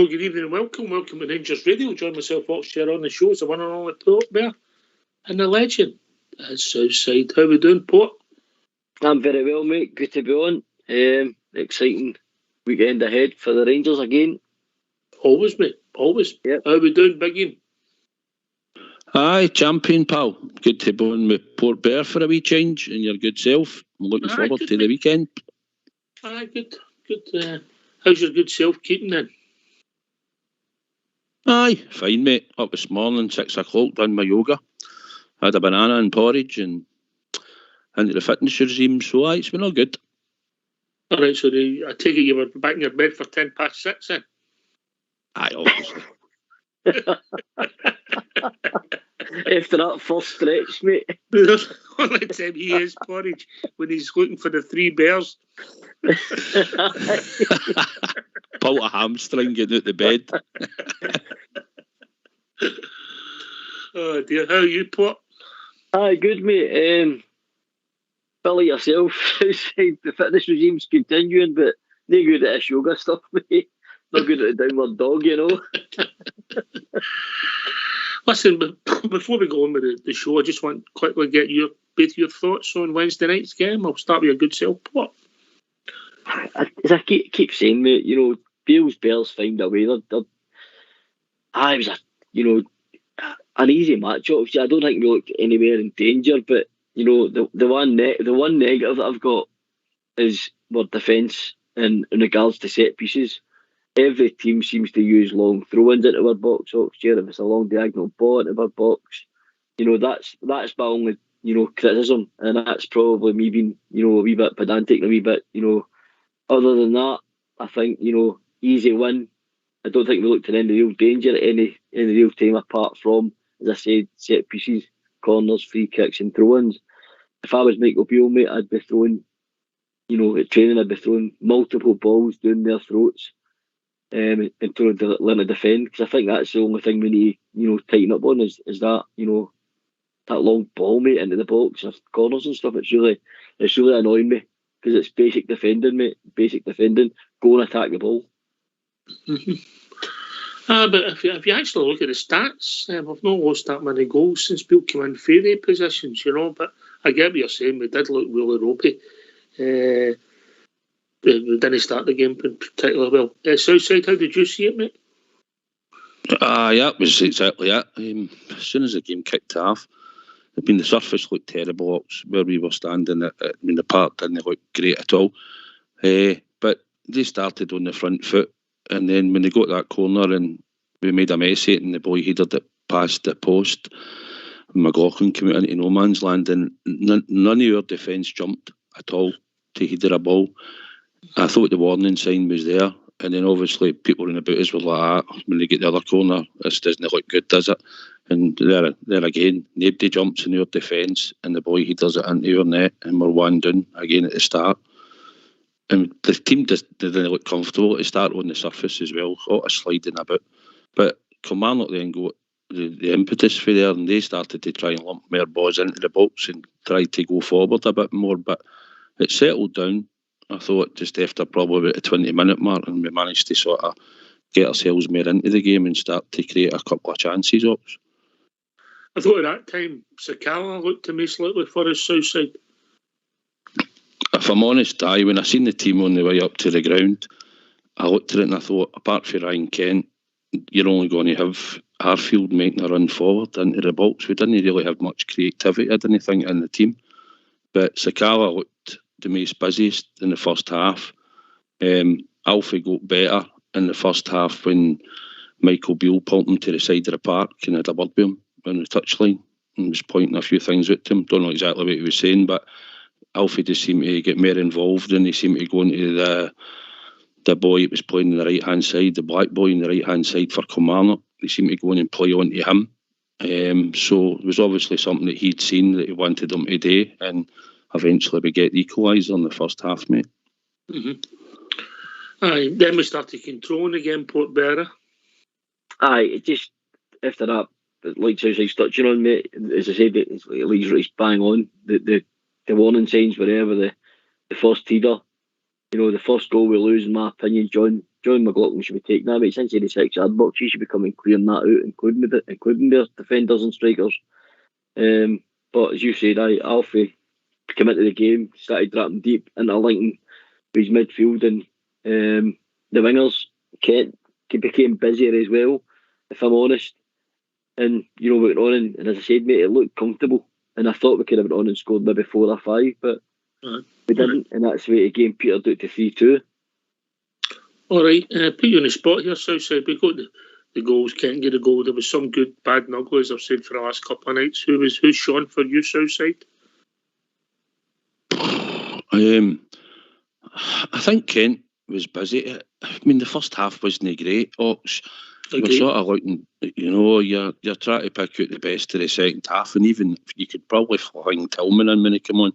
good evening and welcome. Welcome to Rangers Radio. Join myself, Oxshare, on the show as the one and only Port Bear and the legend at Southside. How we doing, Port? I'm very well, mate. Good to be on. Exciting weekend ahead for the Rangers again. Always, mate. Always. Yep. How we doing, Biggie? Aye, champion, pal. Good to be on with Port Bear for a wee change and your good self. I'm looking forward to the weekend. Aye, good. Good. How's your good self keeping then? Aye, fine, mate. Up this morning, 6 o'clock, done my yoga. Had a banana and porridge and into the fitness regime, so aye, it's been all good. Alright, so I take it you were back in your bed for 6:10 then? Aye, obviously. After that first stretch, mate. Only time he is porridge when he's looking for the 3 bears. Pulled a hamstring getting out the bed. Oh dear, how are you, Port? Aye, good, mate. Billy yourself, the fitness regime's continuing, but no good at this yoga stuff, mate. Not good at the downward dog, you know. Listen, before we go on with the show, I just want to quickly get both your thoughts on Wednesday night's game. I'll start with your good self, Port. As I keep saying, mate, you know, Bears find a way. It was an easy match. Obviously, I don't think we looked anywhere in danger, but you know, the one negative that I've got is our defence in regards to set pieces. Every team seems to use long throw-ins into our box. Oxshare, if it's a long diagonal ball into our box, you know, that's my only, you know, criticism, and that's probably me being, you know, a wee bit pedantic, a wee bit, you know. Other than that, I think, you know, easy win. I don't think we looked in any real danger at any real time, apart from, as I said, set pieces, corners, free kicks and throw-ins. If I was Michael Beale, mate, I'd be throwing, you know, at training, I'd be throwing multiple balls down their throats and trying to learn to defend, because I think that's the only thing we need to, you know, tighten up on is that, you know, that long ball, mate, into the box, or corners and stuff. It's really annoying me, because it's basic defending, mate. Basic defending. Go and attack the ball. But if you actually look at the stats, we've not lost that many goals since Beale came in for the positions, you know. But I get what you're saying. We did look really ropey. We didn't start the game particularly well. Southside, how did you see it, mate? Yeah, it was exactly it. As soon as the game kicked off, the surface looked terrible. Where we were standing, the park didn't look great at all. But they started on the front foot, and then when they got that corner and we made a mess of it, and the boy headed it past the post, McLaughlin came out into no man's land, and none of our defence jumped at all to header a ball. I thought the warning sign was there, and then obviously people in about us were like, when they get the other corner, this doesn't look good, does it? And there again, nobody jumps in our defence, and the boy, he does it into our net, and we're 1 down again at the start. And the team didn't look comfortable at the start on the surface as well, sort of sliding a bit. But Kilmarnock then got the impetus for there, and they started to try and lump more balls into the box and try to go forward a bit more, but it settled down. I thought just after probably about the 20-minute mark, and we managed to sort of get ourselves more into the game and start to create a couple of chances. I thought at that time, Sakala looked to me slightly for his Southside. If I'm honest, when I seen the team on the way up to the ground, I looked at it and I thought, apart from Ryan Kent, you're only going to have Arfield making a run forward into the box. We didn't really have much creativity, I didn't think, in the team. But Sakala looked the most busiest in the first half. Alfie got better in the first half when Michael Beale pulled him to the side of the park and had a word with him on the touchline and was pointing a few things at him. Don't know exactly what he was saying, but Alfie just seemed to get more involved, and he seemed to go into the boy that was playing on the right hand side, the black boy on the right hand side for Kilmarnock. He seemed to go in and play onto him. So it was obviously something that he'd seen that he wanted him to do, and eventually we get the equaliser in the first half, mate. Aye, then we started controlling again, Port Bearer. Aye, it just after that, like Southside's touching on, mate. As I said, it's bang on. The warning signs were there with the first header. You know, the first goal we lose, in my opinion, John, John McLaughlin should be taking that, but since the 6-yard box, he should be coming clearing that out, including their defenders and strikers. But as you said, Alfie came into the game, started dropping deep into Lincoln with his midfield, and the wingers became busier as well, if I'm honest. And we went on, and as I said, mate, it looked comfortable, and I thought we could have went on and scored maybe 4 or 5, but we didn't, and that's the way the game petered out to 3-2. All right, put you on the spot here, Southside. We got the goals, can't get a goal. There was some good, bad and ugly, as I've said for the last couple of nights. Who's Sean for you, Southside? I think Kent was busy. I mean, the first half wasn't great. Ox, you're sort of looking, you're trying to pick out the best of the second half, and even you could probably fling Tillman in when he came on.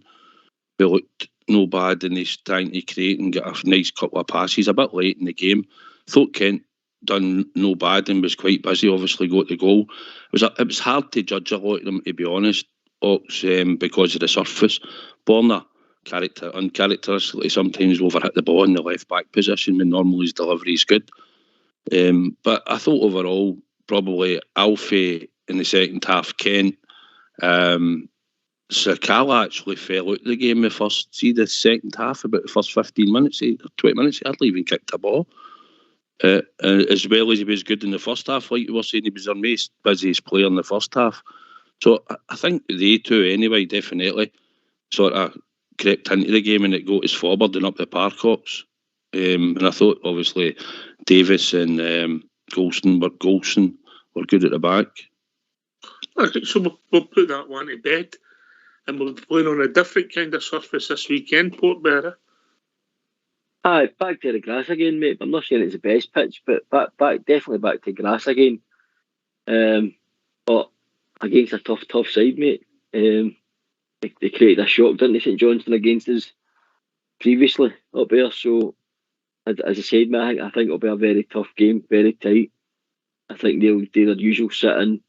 We looked no bad, and he's trying to create and get a nice couple of passes a bit late in the game. Thought Kent done no bad and was quite busy, obviously got the goal. It was hard to judge a lot of them, to be honest, Ox, because of the surface. Borna, uncharacteristically, sometimes overhit the ball in the left back position when normally his delivery is good. But I thought overall, probably Alfie in the second half, Kent. Sakala actually fell out of the game the second half, about the first 15 minutes, or 20 minutes, he hardly even kicked a ball. As well as he was good in the first half, like you were saying, he was our most busiest player in the first half. So I think they two, anyway, definitely sort of crept into the game and it got us forward and up the Parcox. And I thought, obviously, Davis and Golson were good at the back. All right, so we'll put that one to bed. And we'll be playing on a different kind of surface this weekend, Portbearer. Aye, back to the grass again, mate. I'm not saying it's the best pitch, but definitely back to grass again. But against a tough side, mate. They created a shock, didn't they, St Johnstone against us previously up there. So, as I said, mate, I think it'll be a very tough game, very tight. I think they'll do their usual sit-in,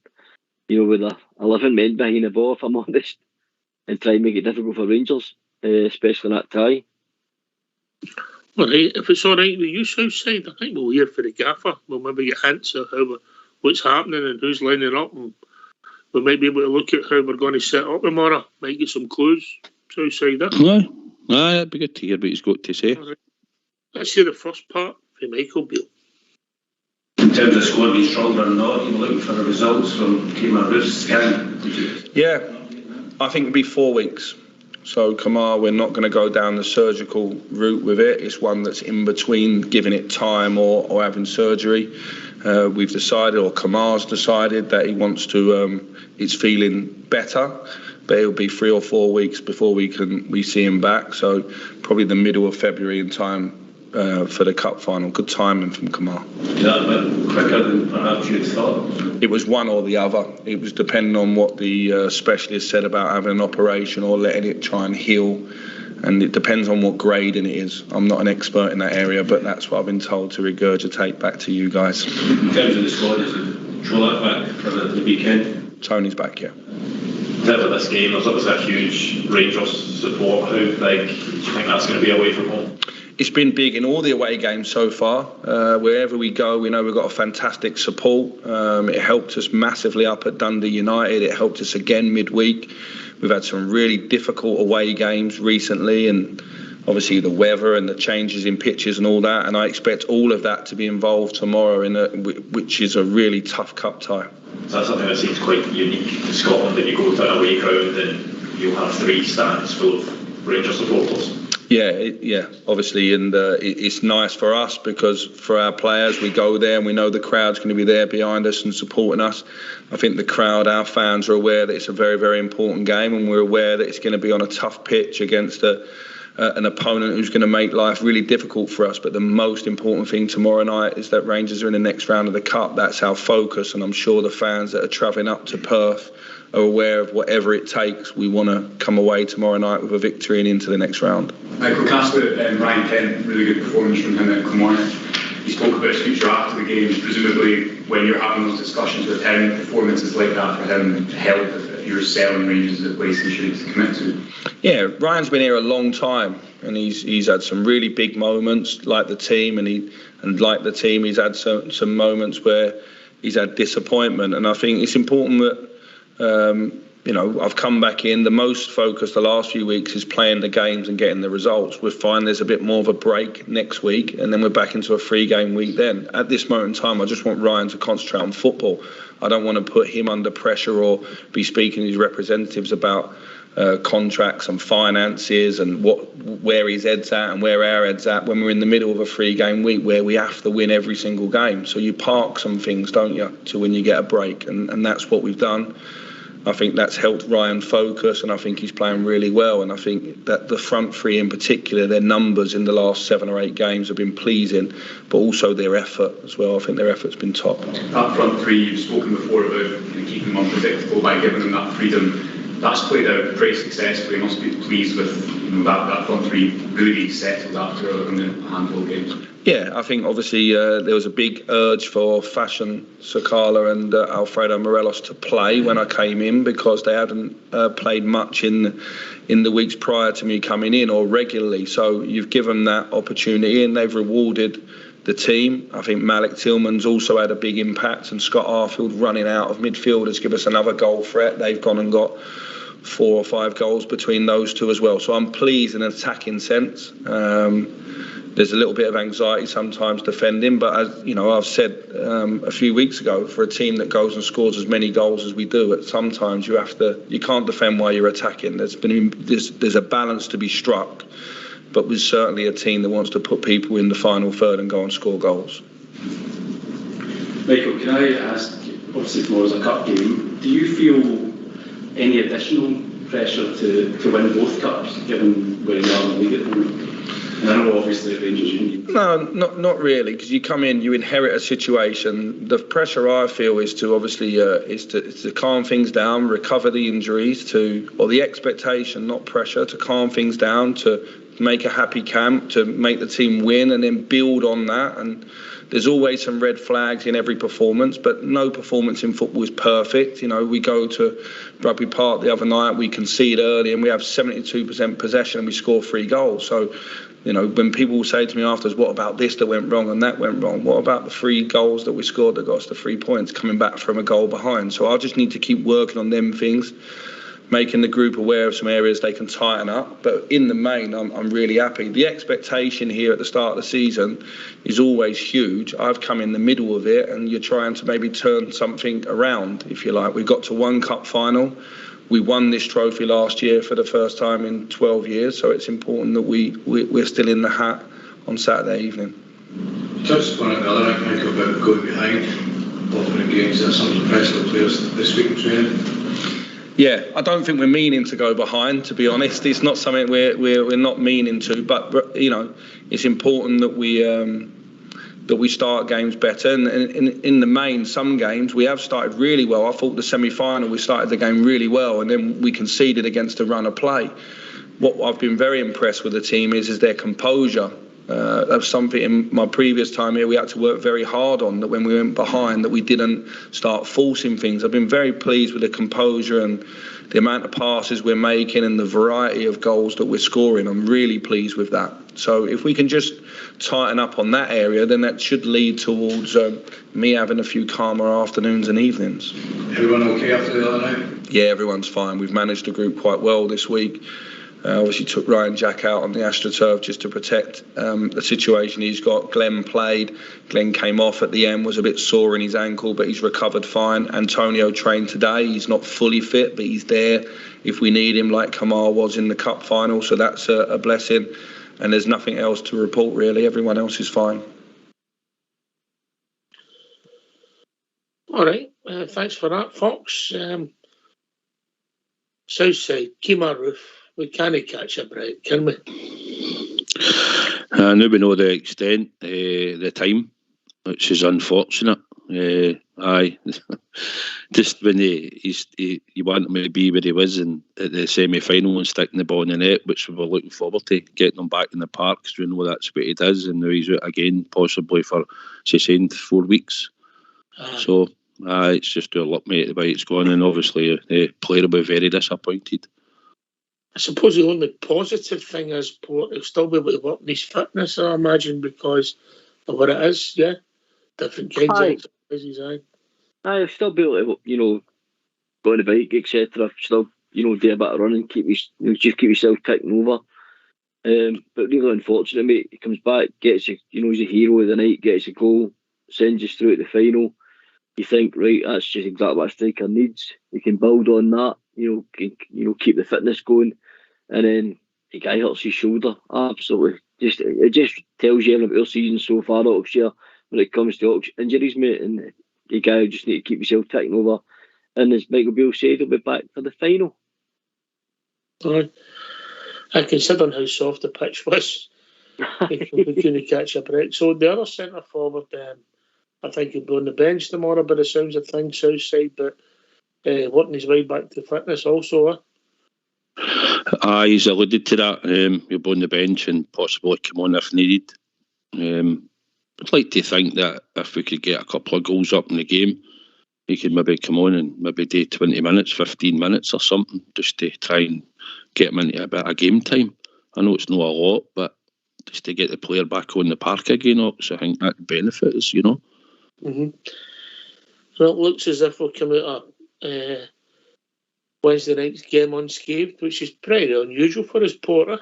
with 11 men behind the ball, if I'm honest, and try and make it difficult for Rangers, especially in that tie. All right, if it's all right with you, Southside, I think we'll hear for the gaffer. We'll maybe get hints of what's happening and who's lining up, and we might be able to look at how we're going to set up tomorrow. Might get some clues, Southside. Aye, it'd be good to hear what he's got to say. Right. Let's hear the first part from Michael Beale. In terms of score being stronger or not, you were looking for the results from Kemar Roof's scan, did you? Yeah, I think it'd be 4 weeks. So Kamar, we're not going to go down the surgical route with it. It's one that's in between giving it time or having surgery. We've decided, or Kamar's decided, that he wants to, he's feeling better, but it'll be 3 or 4 weeks before we see him back. So probably the middle of February in time for the cup final. Good timing from Kamar. Is that a bit quicker than perhaps you'd thought? It was one or the other. It was depending on what the specialist said about having an operation or letting it try and heal. And it depends on what grading it is. I'm not an expert in that area, but that's what I've been told to regurgitate back to you guys. In terms of the squad, is it Trolak back for the weekend? Tony's back, yeah. In terms of this game, there's obviously a huge Rangers support. How big do you think that's going to be away from home? It's been big in all the away games so far. Wherever we go, we know we've got a fantastic support. It helped us massively up at Dundee United. It helped us again midweek. We've had some really difficult away games recently, and obviously the weather and the changes in pitches and all that. And I expect all of that to be involved tomorrow, which is a really tough cup tie. So that's something that seems quite unique to Scotland, that you go to an away ground and you'll have 3 stands full of Rangers supporters. Yeah, obviously, and it's nice for us because for our players, we go there and we know the crowd's going to be there behind us and supporting us. I think the crowd, our fans, are aware that it's a very, very important game, and we're aware that it's going to be on a tough pitch against an opponent who's going to make life really difficult for us. But the most important thing tomorrow night is that Rangers are in the next round of the Cup. That's our focus, and I'm sure the fans that are travelling up to Perth are aware of whatever it takes. We want to come away tomorrow night with a victory and into the next round. Michael Casper and Ryan Kent, really good performance from him at Kilmarnock. He spoke about his future after the game. Presumably, when you're having those discussions with him, performances like that for him help if if you're selling Rangers as a place he should commit to? Yeah, Ryan's been here a long time, and he's had some really big moments like the team, and like the team, he's had some moments where he's had disappointment, and I think it's important that I've come back in. The most focus the last few weeks is playing the games and getting the results. We're fine. There's a bit more of a break next week, and then we're back into a 3-game week then. At this moment in time, I just want Ryan to concentrate on football. I don't want to put him under pressure or be speaking to his representatives about contracts and finances and where his head's at and where our head's at when we're in the middle of a 3-game week where we have to win every single game. So you park some things, don't you, to when you get a break, and that's what we've done. I think that's helped Ryan focus, and I think he's playing really well. And I think that the front three in particular, their numbers in the last 7 or 8 games have been pleasing, but also their effort as well. I think their effort's been top. That front three, you've spoken before about keeping them unpredictable by giving them that freedom. That's played out pretty successfully. You must be pleased with that front three really settled after a handful of games. Yeah, I think obviously there was a big urge for Fashion, Sakala and Alfredo Morelos to play when I came in, because they hadn't played much in the weeks prior to me coming in or regularly. So you've given that opportunity and they've rewarded the team. I think Malik Tillman's also had a big impact, and Scott Arfield running out of midfield has given us another goal threat. They've gone and got 4 or 5 goals between those two as well. So I'm pleased in an attacking sense. There's a little bit of anxiety sometimes defending, but as I've said a few weeks ago, for a team that goes and scores as many goals as we do, sometimes you can't defend while you're attacking. There's a balance to be struck, but we're certainly a team that wants to put people in the final third and go and score goals. Michael, can I ask, obviously tomorrow's a cup game, do you feel any additional pressure to win both cups, given where you are in the league at the moment? And I know obviously Rangers Union. No, not really, because you come in, you inherit a situation. The pressure I feel is to obviously is to calm things down, recover the injuries, or the expectation, not pressure, to calm things down, to make a happy camp, to make the team win, and then build on that. And there's always some red flags in every performance, but no performance in football is perfect. We go to Rugby Park the other night, we concede early, and we have 72% possession, and we score 3 goals. So, when people say to me afterwards, what about this that went wrong and that went wrong? What about the 3 goals that we scored that got us the 3 points coming back from a goal behind? So I just need to keep working on them things, making the group aware of some areas they can tighten up. But in the main, I'm really happy. The expectation here at the start of the season is always huge. I've come in the middle of it, and you're trying to maybe turn something around, if you like. We got to 1 cup final. We won this trophy last year for the first time in 12 years, so it's important that we're still in the hat on Saturday evening. You touched on it the other night, Michael, about going behind opening games. Is that something the pressure of the players this week in training? Yeah, I don't think we're meaning to go behind, to be honest. It's not something we're not meaning to, but it's important that we start games better. And in the main, some games we have started really well. I thought the semi-final we started the game really well, and then we conceded against a run of play. What I've been very impressed with the team is their composure. That's something in my previous time here we had to work very hard on, that when we went behind that we didn't start forcing things. I've been very pleased with the composure and the amount of passes we're making and the variety of goals that we're scoring. I'm really pleased with that. So if we can just tighten up on that area, then that should lead towards me having a few calmer afternoons and evenings. Everyone okay after the other night? Yeah, everyone's fine. We've managed the group quite well this week. Obviously took Ryan Jack out on the AstroTurf just to protect the situation he's got. Glenn played. Glenn came off at the end, was a bit sore in his ankle, but he's recovered fine. Antonio trained today. He's not fully fit, but he's there if we need him, like Kamal was in the cup final. So that's a blessing. And there's nothing else to report, really. Everyone else is fine. All right. Thanks for that, Fox. Southside, Kemar Roof. We can't catch a break, can we? Now we know the extent, the time, which is unfortunate. Aye, just when you want him to be where he was at the semi-final and sticking the ball in the net, which we were looking forward to, getting him back in the park, because we know that's what he does, and now he's out again, possibly for, as you saying, 4 weeks. So It's just our luck, mate, the way it's gone, and obviously the player will be very disappointed. I suppose the only positive thing is Port will still be able to work on his fitness, I imagine, because of what it is, yeah. Different kinds of exercises, I'll still be able to, go on the bike, etc. Still, do a bit of running, just keep yourself ticking over. But really unfortunate, mate. He comes back, gets he's a hero of the night, gets a goal, sends us through to the final. You think, right, that's just exactly what a striker needs. You can build on that, keep the fitness going, and then the guy hurts his shoulder. Absolutely, it just tells you everything about our season so far out of share when it comes to injuries, mate. And the guy just need to keep yourself ticking over. And as Michael Beale said, he'll be back for the final. And considering how soft the pitch was, we couldn't catch a break. So the other centre forward, I think he'll be on the bench tomorrow by the sounds of things, Southside, but working his way back to fitness also. He's alluded to that. He'll be on the bench and possibly come on if needed. I'd like to think that if we could get a couple of goals up in the game, he could maybe come on and maybe do 20 minutes, 15 minutes or something, just to try and get him into a bit of game time. I know it's not a lot, but just to get the player back on the park again, so I think that benefit is, Mm-hmm. So it looks as if we'll come out of Wednesday night's game unscathed, which is pretty unusual for us, Porter.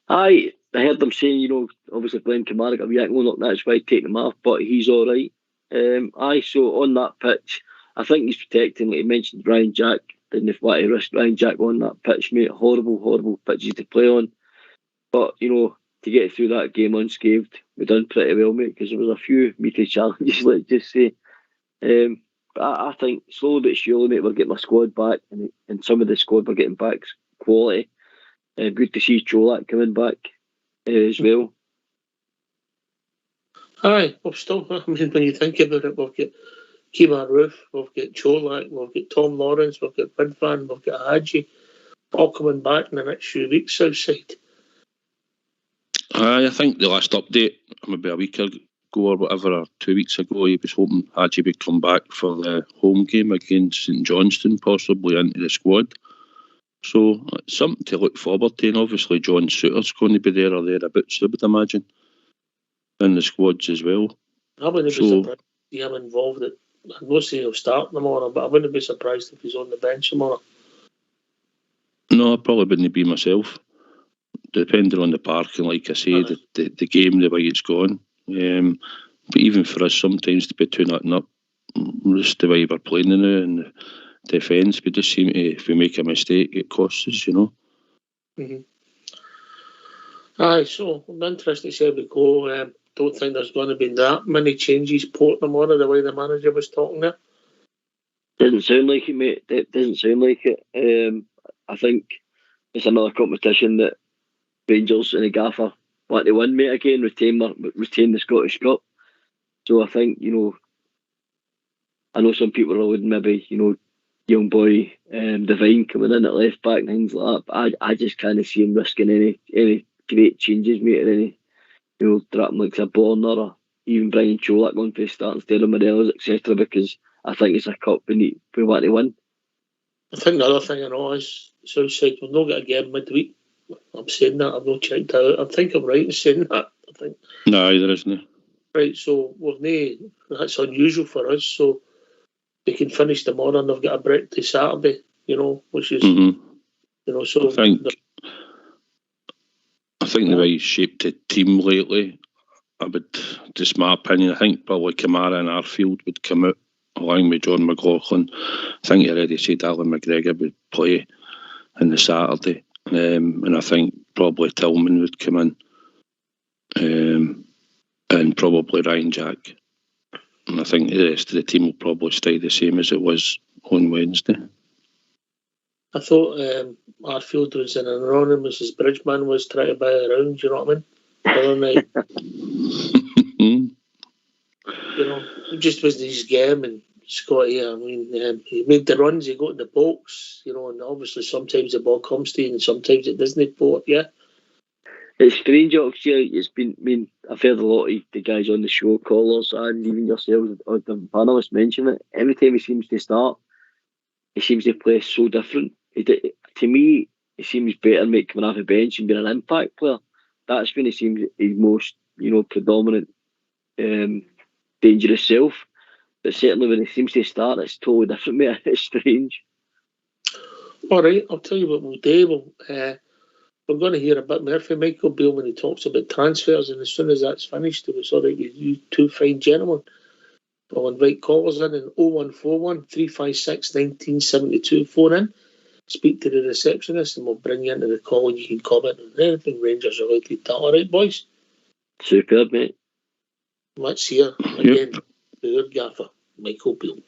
I heard them saying, obviously Glenn Kamara got a wee ankle knock, that's why taking him off, but he's all right. So on that pitch, I think he's protecting, like you mentioned, Ryan Jack. Didn't want to risk Ryan Jack on that pitch, mate. Horrible pitches to play on. But, to get through that game unscathed, we've done pretty well, mate, because there was a few meaty challenges, let's just say. I think slowly but surely, mate, we're getting our squad back, and some of the squad we're getting back quality. Good to see Cholak coming back as well. Aye, well, still, when you think about it, we've got Kemar Roof, we've got Cholak, we've got Tom Lawrence, we've got Winfan, we've got Hadji, all coming back in the next few weeks, Southside. I think the last update, maybe a week ago or whatever, or 2 weeks ago, he was hoping Hadji would come back for the home game against St Johnstone, possibly into the squad. So it's something to look forward to, and obviously John Suter's going to be there or thereabouts, I would imagine, in the squads as well. I wouldn't be surprised to see him involved. I'm not saying he'll start tomorrow, but I wouldn't be surprised if he's on the bench tomorrow. No, I probably wouldn't be myself, depending on the park, and like I say, the game, the way it's gone. But even for us, sometimes to be 2-0 up, just the way we're playing now, and the defence, we just seem to, if we make a mistake, it costs us, Mm-hmm. Aye, so I'm interested to see how we go. Don't think there's going to be that many changes Port tomorrow, the way the manager was talking there. Doesn't sound like it, mate. It doesn't sound like it. I think it's another competition that Rangers and the Gaffer want to win, mate, again, retain the Scottish Cup. So I think, I know some people are alluding maybe, young boy Divine coming in at left back and things like that, but I just can't see him risking any great changes, mate, or any, dropping like a Borner or even bringing Cholak on for start instead of Morelos, etc., because I think it's a cup we want to win. I think the other thing I know is Southside will not get a game midweek. I'm saying that, I've not checked out. I think I'm right in saying that. I think. No, there isn't. Right, so that's unusual for us. So they can finish tomorrow and they've got a break to Saturday, which is, so. I think the way he's shaped the team lately, just my opinion, I think probably Kamara and Arfield would come out along with John McLaughlin. I think you already said Alan McGregor would play on the Saturday. And I think probably Tillman would come in, and probably Ryan Jack. And I think the rest of the team will probably stay the same as it was on Wednesday. I thought Arfield was in an anonymous as Bridgman was trying to buy around, you know what I mean? The other night. It just was his game, and Scotty, he made the runs, he got in the box, and obviously sometimes the ball comes to you and sometimes it doesn't, Port, yeah? It's strange, obviously. It's been. I mean, I've heard a lot of the guys on the show, callers, and even yourselves, or the panelists mention it. Every time he seems to start, he seems to play so different. To me, it seems better mate coming off the bench and being an impact player. That's when he seems his most, predominant, dangerous self. But certainly when he seems to start, it's totally different, mate. It's strange. All right, I'll tell you what we'll do. We're going to hear a bit more from Michael Beale when he talks about transfers, and as soon as that's finished, it was all right with you two fine gentlemen. I'll invite callers in 0141 356 1972. Phone in, speak to the receptionist, and we'll bring you into the call and you can comment on anything Rangers are likely to. All right, boys? Superb, mate. Let's hear again our gaffer, Michael Beale.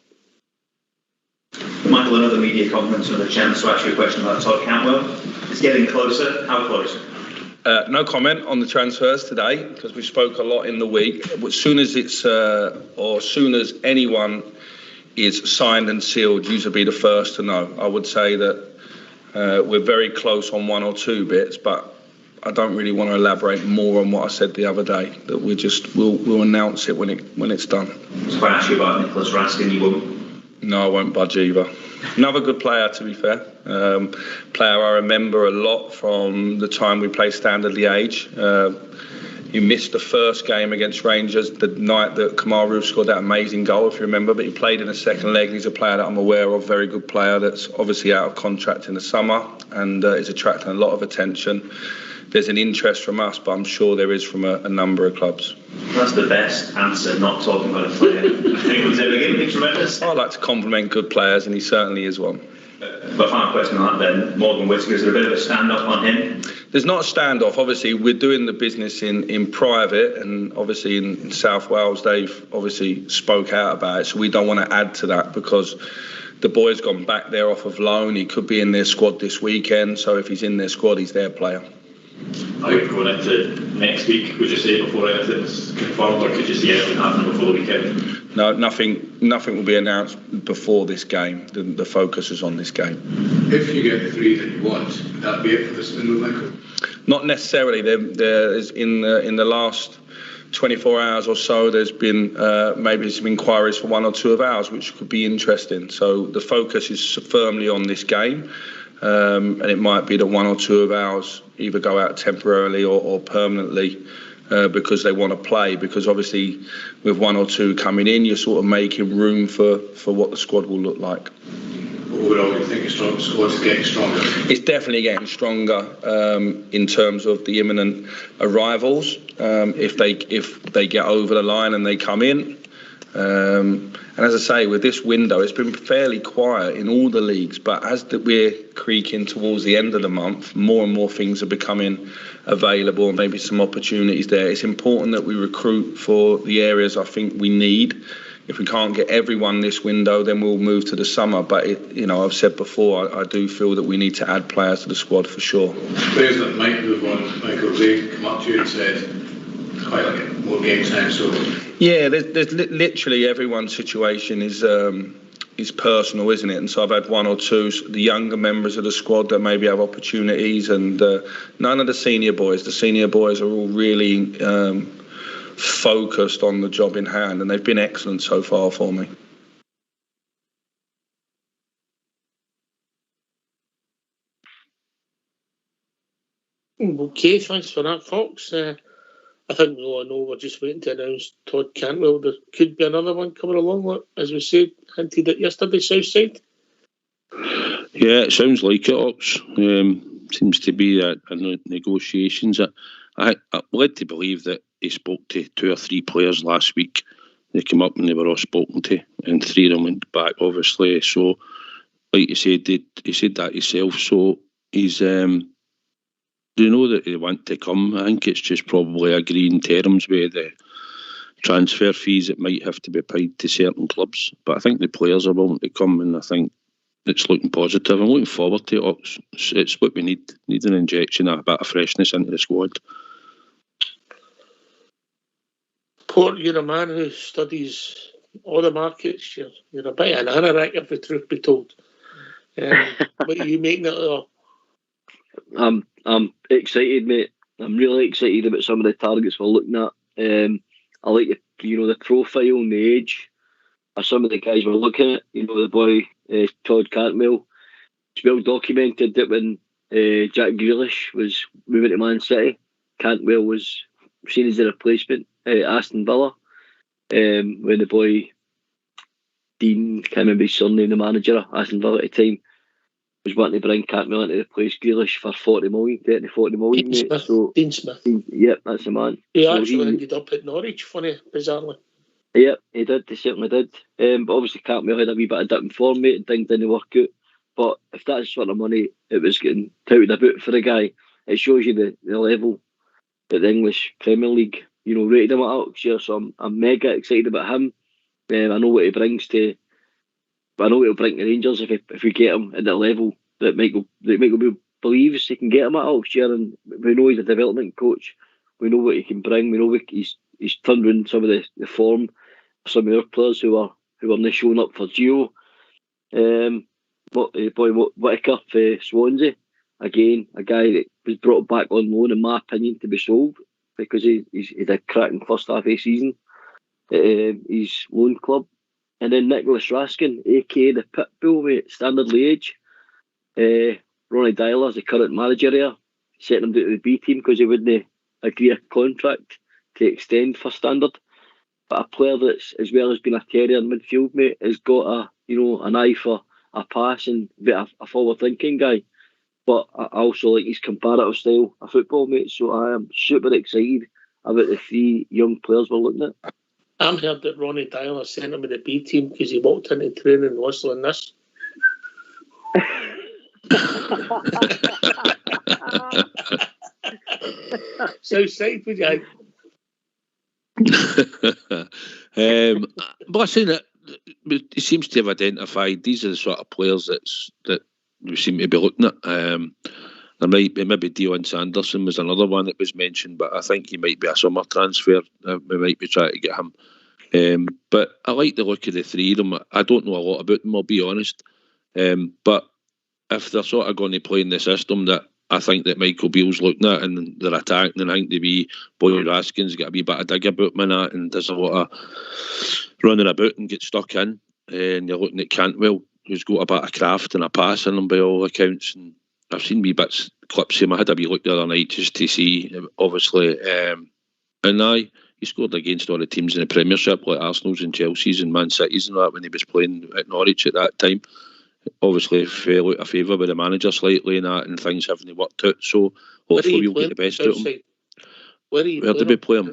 Michael, another media conference, another chance to ask you a question about Todd Cantwell. It's getting closer. How close? No comment on the transfers today because we spoke a lot in the week. As soon as as soon as anyone is signed and sealed, you should be the first to know. I would say that we're very close on one or two bits, but I don't really want to elaborate more on what I said the other day. That we'll announce it when it's done. So if I ask you about Nicholas Raskin, you won't? No, I won't budge either. Another good player, to be fair. Player I remember a lot from the time we played Standard Liège. He missed the first game against Rangers the night that Kamaru scored that amazing goal, if you remember. But he played in the second leg. He's a player that I'm aware of, very good player that's obviously out of contract in the summer and is attracting a lot of attention. There's an interest from us, but I'm sure there is from a number of clubs. That's the best answer, not talking about a player. Anyone's ever given me tremendous. I like to compliment good players, and he certainly is one. But final question on that then, Morgan Whittaker, is there a bit of a standoff on him? There's not a standoff. Obviously, we're doing the business in private, and obviously in South Wales, they've obviously spoke out about it, so we don't want to add to that because the boy's gone back there off of loan. He could be in their squad this weekend, so if he's in their squad, he's their player. Are you going into next week, would you say, before anything's confirmed, or could you see anything happening before the weekend? No, nothing will be announced before this game. The focus is on this game. If you get the three that you want, would that be it for this window, Michael? Not necessarily. There is in the last 24 hours or so, there's been maybe some inquiries for one or two of ours, which could be interesting. So the focus is firmly on this game. And it might be that one or two of ours either go out temporarily or permanently because they want to play. Because obviously, with one or two coming in, you're sort of making room for what the squad will look like. Overall, you think the squad's getting stronger? It's definitely getting stronger in terms of the imminent arrivals. If they get over the line and they come in. And as I say, with this window, it's been fairly quiet in all the leagues, but as we're creaking towards the end of the month, more and more things are becoming available and maybe some opportunities there. It's important that we recruit for the areas I think we need. If we can't get everyone this window, then we'll move to the summer. But, I've said before, I do feel that we need to add players to the squad for sure. Players that might move on, Michael, they come up to you and said, quite like it, more game time, so... Yeah, there's literally everyone's situation is personal, isn't it? And so I've had one or two, the younger members of the squad that maybe have opportunities, and none of the senior boys. The senior boys are all really focused on the job in hand, and they've been excellent so far for me. Okay, thanks for that, folks. I think we all know we're just waiting to announce Todd Cantwell. There could be another one coming along, as we said, hinted at yesterday, Southside. Yeah, it sounds like it, Ox. Seems to be a negotiations. I'm led to believe that he spoke to 2 or 3 players last week. They came up and they were all spoken to, and 3 of them went back, obviously. So, like you said, he said that himself. So he's... do you know that they want to come? I think it's just probably agreeing terms with the transfer fees that might have to be paid to certain clubs. But I think the players are willing to come, and I think it's looking positive. I'm looking forward to it. It's what we need. Need an injection, a bit of freshness into the squad. Port, you're a man who studies all the markets. You're a bit of an anorak, if the truth be told. But you making it up? I'm excited, mate. I'm really excited about some of the targets we're looking at. I like the profile and the age of some of the guys we're looking at. The boy Todd Cantwell. It's well documented that when Jack Grealish was moving to Man City, Cantwell was seen as the replacement at Aston Villa. When the boy Dean, can't remember his surname, the manager at Aston Villa at the time, was wanting to bring Cantwell in to replace Grealish for 40 million, 30 to 40 million, Dean mate. Smith. Dean Smith. Yep, that's the man. He So actually ended up at Norwich, bizarrely. Yep, he did. He certainly did. But obviously Cantwell had a wee bit of dip in form, mate, and things didn't work out. But if that's the sort of money it was getting touted about for the guy, it shows you the level that the English Premier League, rated him at Oxford. So I'm mega excited about him. I know what he brings to. I know what he'll bring to Rangers if we get him at the level that Michael believes he can get him at Oxford. And we know he's a development coach. We know what he can bring. We know he's turned around some of the form of some of our players who are not showing up for Gio. Whittaker for Swansea, again, a guy that was brought back on loan, in my opinion, to be sold because he's had a cracking first half of the season at his loan club. And then Nicholas Raskin, aka the Pitbull, mate, Standard Liège. Ronnie Dyler is the current manager here, setting him down to the B team because he wouldn't agree a contract to extend for Standard. But a player that's, as well as being a terrier in midfield, mate, has got an eye for a pass and a bit of a forward-thinking guy. But I also like his comparative style of football, mate. So I am super excited about the 3 young players we're looking at. I'm heard that Ronnie Dyler sent him to the B team because he walked into training whistling this. So excited for you. But I say that he seems to have identified these are the sort of players that we seem to be looking at. Maybe Dion Sanderson was another one that was mentioned, but I think he might be a summer transfer. We might be trying to get him. But I like the look of the 3 of them. I don't know a lot about them, I'll be honest. But if they're sort of going to play in the system that I think that Michael Beale's looking at and they're attacking, and I think the wee boy Raskin's got a wee bit of dig about him in that and does a lot of running about and gets stuck in. And you're looking at Cantwell, who's got a bit of craft and a pass in him by all accounts. And I've seen wee clips of him. I had a wee look the other night just to see, obviously. And he scored against all the teams in the Premiership, like Arsenal's and Chelsea's and Man City's and that when he was playing at Norwich at that time. Obviously fell out of favour with the manager slightly and that, and things haven't worked out. So hopefully we'll get the best out of him. Where did we play him?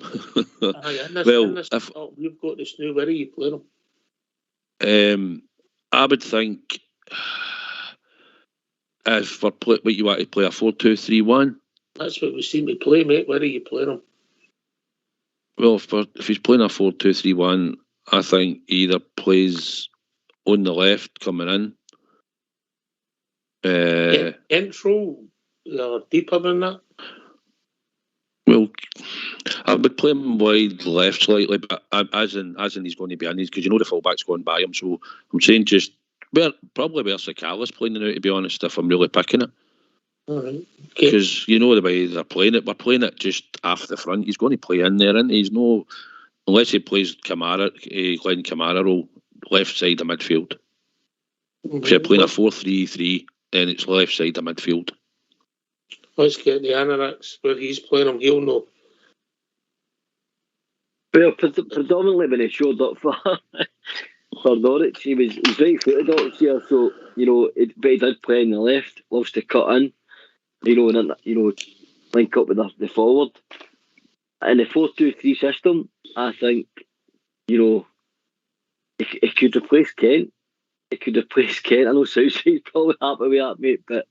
You've got this new. Where are you playing him? I would think if we're what you want to play a 4-2-3-1. That's what we seem to play, mate. Where are you playing him? Well, if he's playing a 4-2-3-1, I think he either plays on the left coming in. Intro deeper than that. Well, I would play him wide left slightly, but as in he's going to be in these because the fullback's going by him. So I'm saying probably where Sakala's playing now, to be honest, if I'm really picking it. Because the way they're playing it, we're playing it just off the front. He's going to play in there, and he's unless he plays Glenn Kamara role, left side of midfield. If you're playing a 4-3-3, then it's left side of midfield. Let's get the Anorax where he's playing him. He'll know. Well, predominantly when he showed up for Norwich, he's right footed up here, so but he did play on the left, loves to cut in, and link up with the forward. In the 4-2-3 system, I think it could replace Kent. It could replace Kent. I know Southside's probably happy with that, mate, but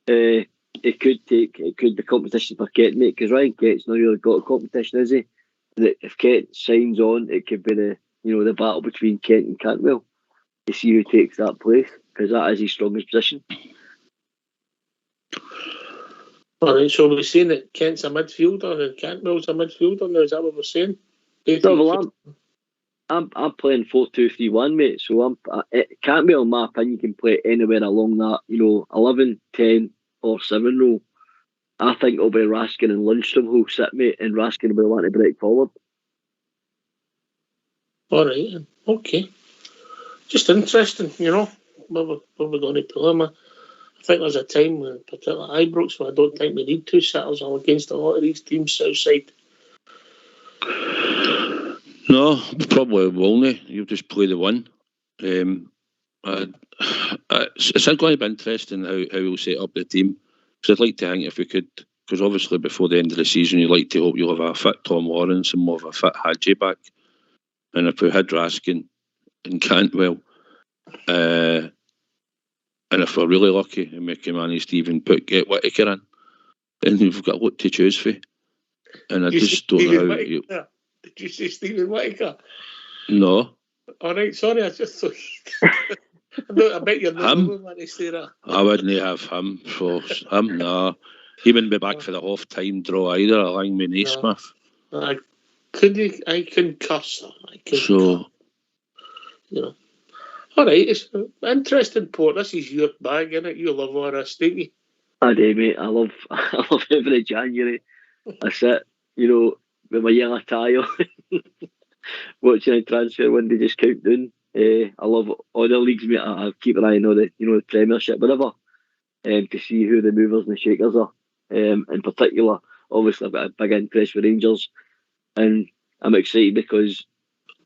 it could be competition for Kent, mate, because Ryan Kent's not really got a competition, is he? If Kent signs on, it could be the battle between Kent and Cantwell to see who takes that place, because that is his strongest position. All right, so we're saying that Kent's a midfielder and Cantwell's a midfielder now. Is that what we're saying? No, well, I'm playing 4-2-3-1, mate. So Cantwell, in my opinion, can play anywhere along that 11, 10, or 7 role. I think it'll be Raskin and Lundstrom who'll sit, mate, and Raskin will be wanting to break forward. All right, okay. Just interesting, where we're going to pull him. I think there's a time when particularly Ibrox where I don't think we need two sitters all against a lot of these teams south side. No, probably won't. You'll just play the one. It's going to be interesting how we'll set up the team. Because I'd like to think if we could, because obviously before the end of the season, you'd like to hope you'll have a fit Tom Lawrence and more of a fit Hadji back. And if we had Raskin and Cantwell, and if we're really lucky and we can manage to even get Whittaker in, then we've got a lot to choose for. And I just don't know how you... Did you say Stephen Whittaker? No. All right, sorry, I just thought... I bet you're not the one to say that. I wouldn't have him for him, no. He wouldn't be back for the half-time draw either, along with Naismith. I can curse. All right, it's an interesting port. This is your bag, innit? You love all this, don't you? I do, mate. I love every January. I sit, with my yellow tie on, watching a transfer window just count down. I love all the leagues, mate. I keep an eye on all the, the Premiership, whatever, to see who the movers and the shakers are. In particular, obviously I've got a big interest with Rangers, and I'm excited because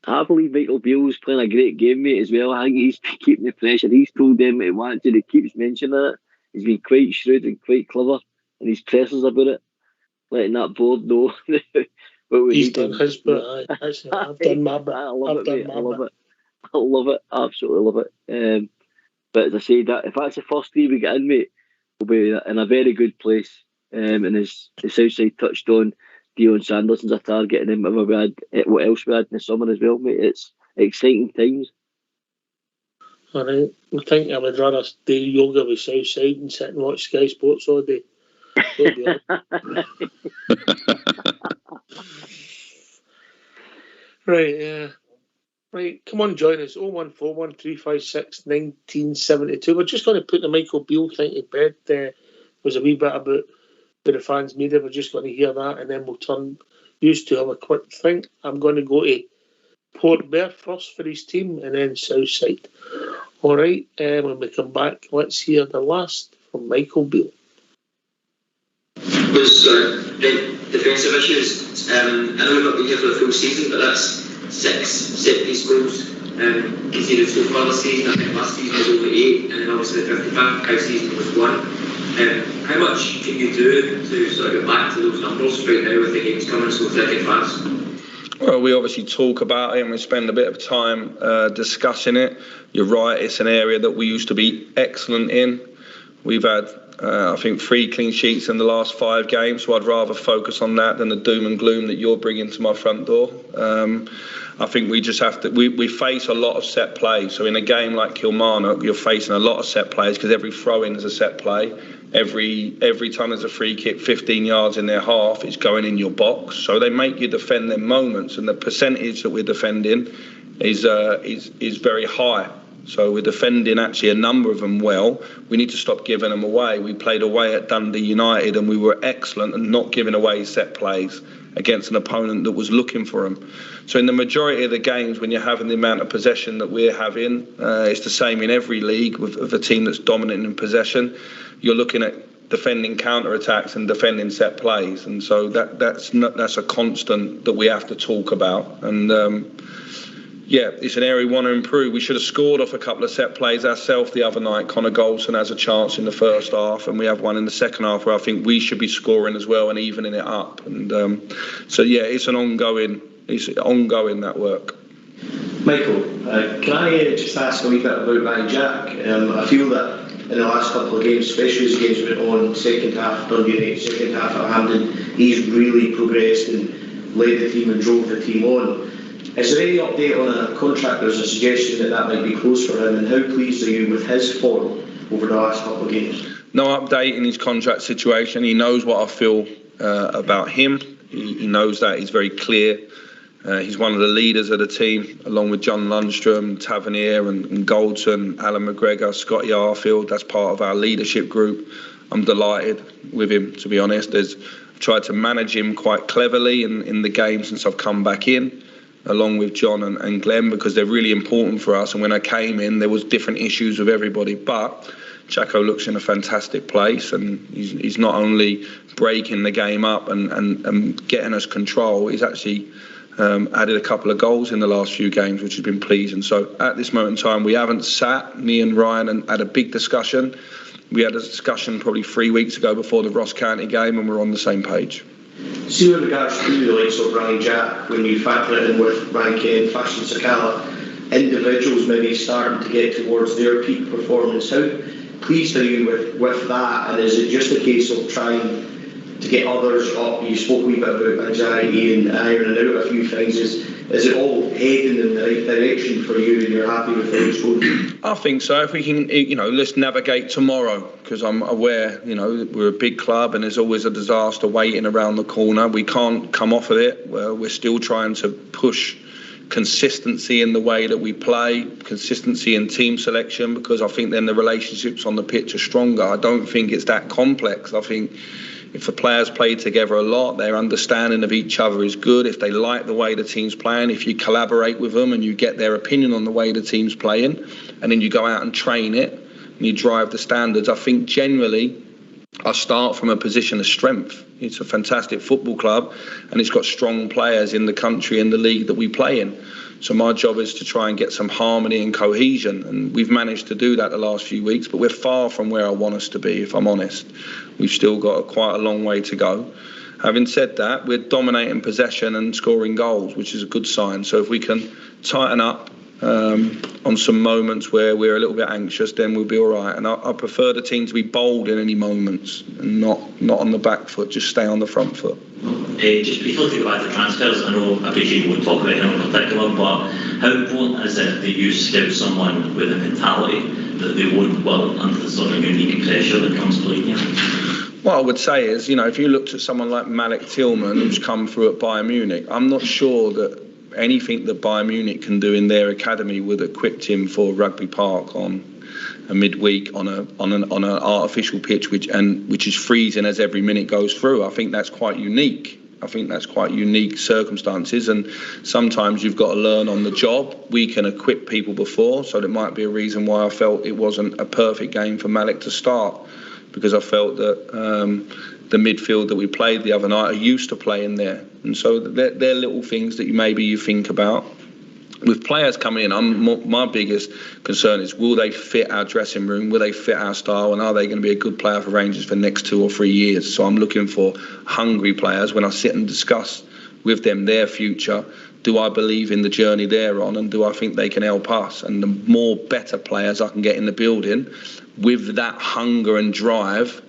I believe Michael Beale's playing a great game, mate, as well. I think he's keeping the pressure. He's told them he wants to. He keeps mentioning it. He's been quite shrewd and quite clever, and he's pressers about it, letting that board know. He's done his bit. I've done my bit. I love it. I love it. Absolutely love it. But as I say, that if that's the first three we get in, mate, we'll be in a very good place. And as the Southside touched on, Dion Sanderson's a target, and then we had what else we had in the summer as well, mate. It's exciting times. All right. I think I would rather do yoga with Southside and sit and watch Sky Sports all day. Right, right, come on, join us. 01413561972. We're just going to put the Michael Beale thing to bed. Was a wee bit about the fans' media. We're just going to hear that, and then we'll turn used to have a quick thing. I'm going to go to Port Bear first for his team, and then Southside. All right, when we come back, let's hear the last from Michael Beale. Those defensive issues. I know we've not been here for the full season, but that's 6 set-piece goals conceded so far this season. I think last season was over 8, and then obviously the 55 season was 1. How much can you do to sort of get back to those numbers right now with the games coming so thick and fast? Well, we obviously talk about it and we spend a bit of time discussing it. You're right, it's an area that we used to be excellent in. We've had, I think, 3 clean sheets in the last 5 games, so I'd rather focus on that than the doom and gloom that you're bringing to my front door. I think we just have to, we face a lot of set plays. So in a game like Kilmarnock, you're facing a lot of set plays because every throw-in is a set play. Every time there's a free kick 15 yards in their half, it's going in your box. So they make you defend their moments, and the percentage that we're defending is very high. So we're defending actually a number of them well. We need to stop giving them away. We played away at Dundee United and we were excellent at not giving away set plays against an opponent that was looking for them. So in the majority of the games, when you're having the amount of possession that we're having, it's the same in every league with a team that's dominant in possession. You're looking at defending counter-attacks and defending set plays. And so that's a constant that we have to talk about. And yeah, it's an area we want to improve. We should have scored off a couple of set plays ourselves the other night. Connor Golson has a chance in the first half, and we have one in the second half where I think we should be scoring as well and evening it up. And so yeah, it's ongoing, that work. Michael, can I just ask a wee bit about Ryan Jack? I feel that in the last couple of games, especially as games went on, second half Dundee United, second half at Hampden, he's really progressed and led the team and drove the team on. Is there any update on a contract? There's a suggestion that might be close for him, and how pleased are you with his form over the last couple of games? No update in his contract situation. He knows what I feel about him. He knows that. He's very clear He's one of the leaders of the team, along with John Lundstrom, Tavernier and Goldson, Alan McGregor, Scotty Arfield. That's part of our leadership group. I'm delighted with him, to be honest. I've tried to manage him quite cleverly in the game since I've come back in, along with John and Glenn, because they're really important for us. And when I came in, there was different issues with everybody. But Jacko looks in a fantastic place, and he's not only breaking the game up and getting us control, he's actually added a couple of goals in the last few games, which has been pleasing. So at this moment in time, we haven't sat, me and Ryan, and had a big discussion. We had a discussion probably 3 weeks ago before the Ross County game, and we're on the same page. See, with regards to the likes of Ryan Jack, when you factor it in with Ryan Kent, Fashion Sakala, individuals maybe starting to get towards their peak performance, how pleased are you with that? And is it just a case of trying to get others up? You spoke a wee bit about anxiety and ironing out a few things. Is it all heading in the right direction for you, and you're happy with how it's going? I think so. If we can, let's navigate tomorrow, because I'm aware, we're a big club and there's always a disaster waiting around the corner. We can't come off of it. We're still trying to push consistency in the way that we play, consistency in team selection, because I think then the relationships on the pitch are stronger. I don't think it's that complex. I think if the players play together a lot, their understanding of each other is good. If they like the way the team's playing, if you collaborate with them and you get their opinion on the way the team's playing, and then you go out and train it and you drive the standards, I think generally I start from a position of strength. It's a fantastic football club, and it's got strong players in the country and the league that we play in. So my job is to try and get some harmony and cohesion, and we've managed to do that the last few weeks, but we're far from where I want us to be, if I'm honest. We've still got quite a long way to go. Having said that, we're dominating possession and scoring goals, which is a good sign. So if we can tighten up on some moments where we're a little bit anxious, then we'll be all right. And I prefer the team to be bold in any moments and not on the back foot, just stay on the front foot. Just briefly to go back to transfers, I appreciate you won't talk about anyone in particular, but how important is it that you scout someone with a mentality that they won't well under the sort of unique pressure that comes playing here? What I would say is, if you looked at someone like Malik Tillman, who's come through at Bayern Munich, I'm not sure that anything that Bayern Munich can do in their academy would equip him for Rugby Park on a midweek on an artificial pitch, which is freezing as every minute goes through. I think that's quite unique. I think that's quite unique circumstances, and sometimes you've got to learn on the job. We can equip people before, so that might be a reason why I felt it wasn't a perfect game for Malik to start, because I felt that the midfield that we played the other night are used to playing there. And so they're little things that you think about. With players coming in, my biggest concern is, will they fit our dressing room? Will they fit our style? And are they going to be a good player for Rangers for the next 2 or 3 years? So I'm looking for hungry players. When I sit and discuss with them their future, do I believe in the journey they're on, and do I think they can help us? And the more better players I can get in the building with that hunger and drive,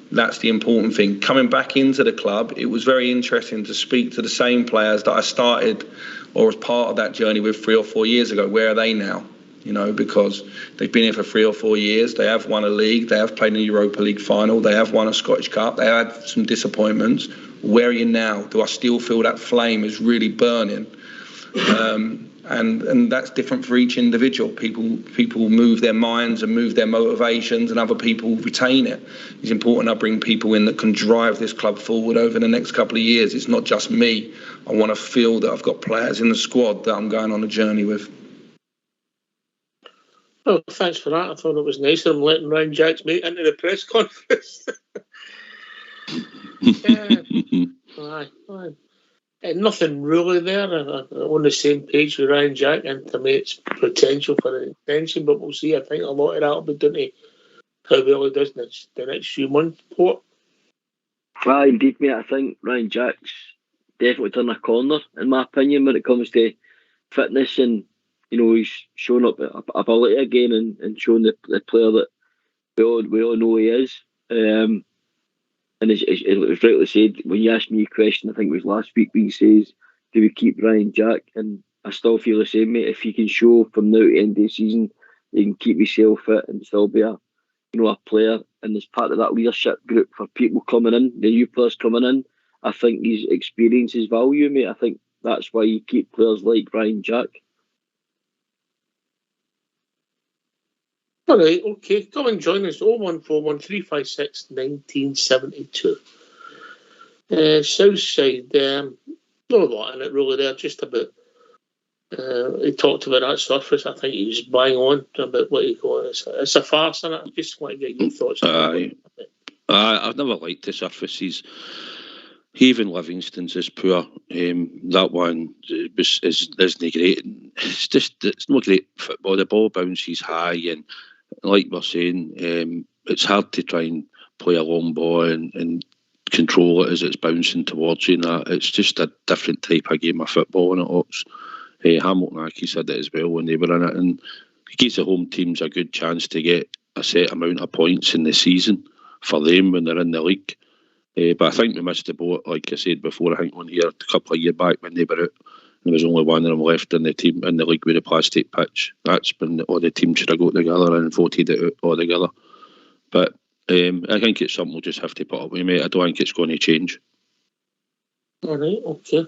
that's the important thing. Coming back into the club, it was very interesting to speak to the same players that I started or was part of that journey with 3 or 4 years ago. Where are they now? Because they've been here for 3 or 4 years. They have won a league. They have played in a Europa League final. They have won a Scottish Cup. They had some disappointments. Where are you now? Do I still feel that flame is really burning? And that's different for each individual. People move their minds and move their motivations, and other people retain it. It's important I bring people in that can drive this club forward over the next couple of years. It's not just me. I want to feel that I've got players in the squad that I'm going on a journey with. Well, thanks for that. I thought it was nice of him letting Ryan Jack's mate into the press conference. Aye. And nothing really there. On the same page with Ryan Jack intimates potential for an extension, but we'll see. I think a lot of that will be down to how well he does the next few months. Port. Well, indeed, mate. I think Ryan Jack's definitely turned a corner, in my opinion, when it comes to fitness, and he's shown up ability again and shown the player that we all know he is. And as it was rightly said, when you asked me a question, I think it was last week, we says, do we keep Ryan Jack? And I still feel the same, mate. If you can show from now to the end of the season, you can keep yourself fit and still be a player, and as part of that leadership group for people coming in, the new players coming in, I think his experience is value, mate. I think that's why you keep players like Ryan Jack. All right, okay. Come and join us. 0141 356 1972. Southside, not a lot in it really there, just about. He talked about that surface. I think he was bang on about what he called it. It's a farce, and I just want to get your thoughts on it. I've never liked the surface. Even Livingston's is poor. That one isn't great. It's not great football. The ball bounces high, and like we're saying, it's hard to try and play a long ball and control it as it's bouncing towards you. And it's just a different type of game of football, and it looks. Hamilton Aki said it as well when they were in it, and it gives the home teams a good chance to get a set amount of points in the season for them when they're in the league. But I think we missed the boat, like I said before. I think one year, a couple of years back, when they were out, there was only one of them left in the team in the league with a plastic pitch. That's when all the teams should have got together and voted it out all together. But I think it's something we'll just have to put up with, mate. I don't think it's going to change. All right, okay.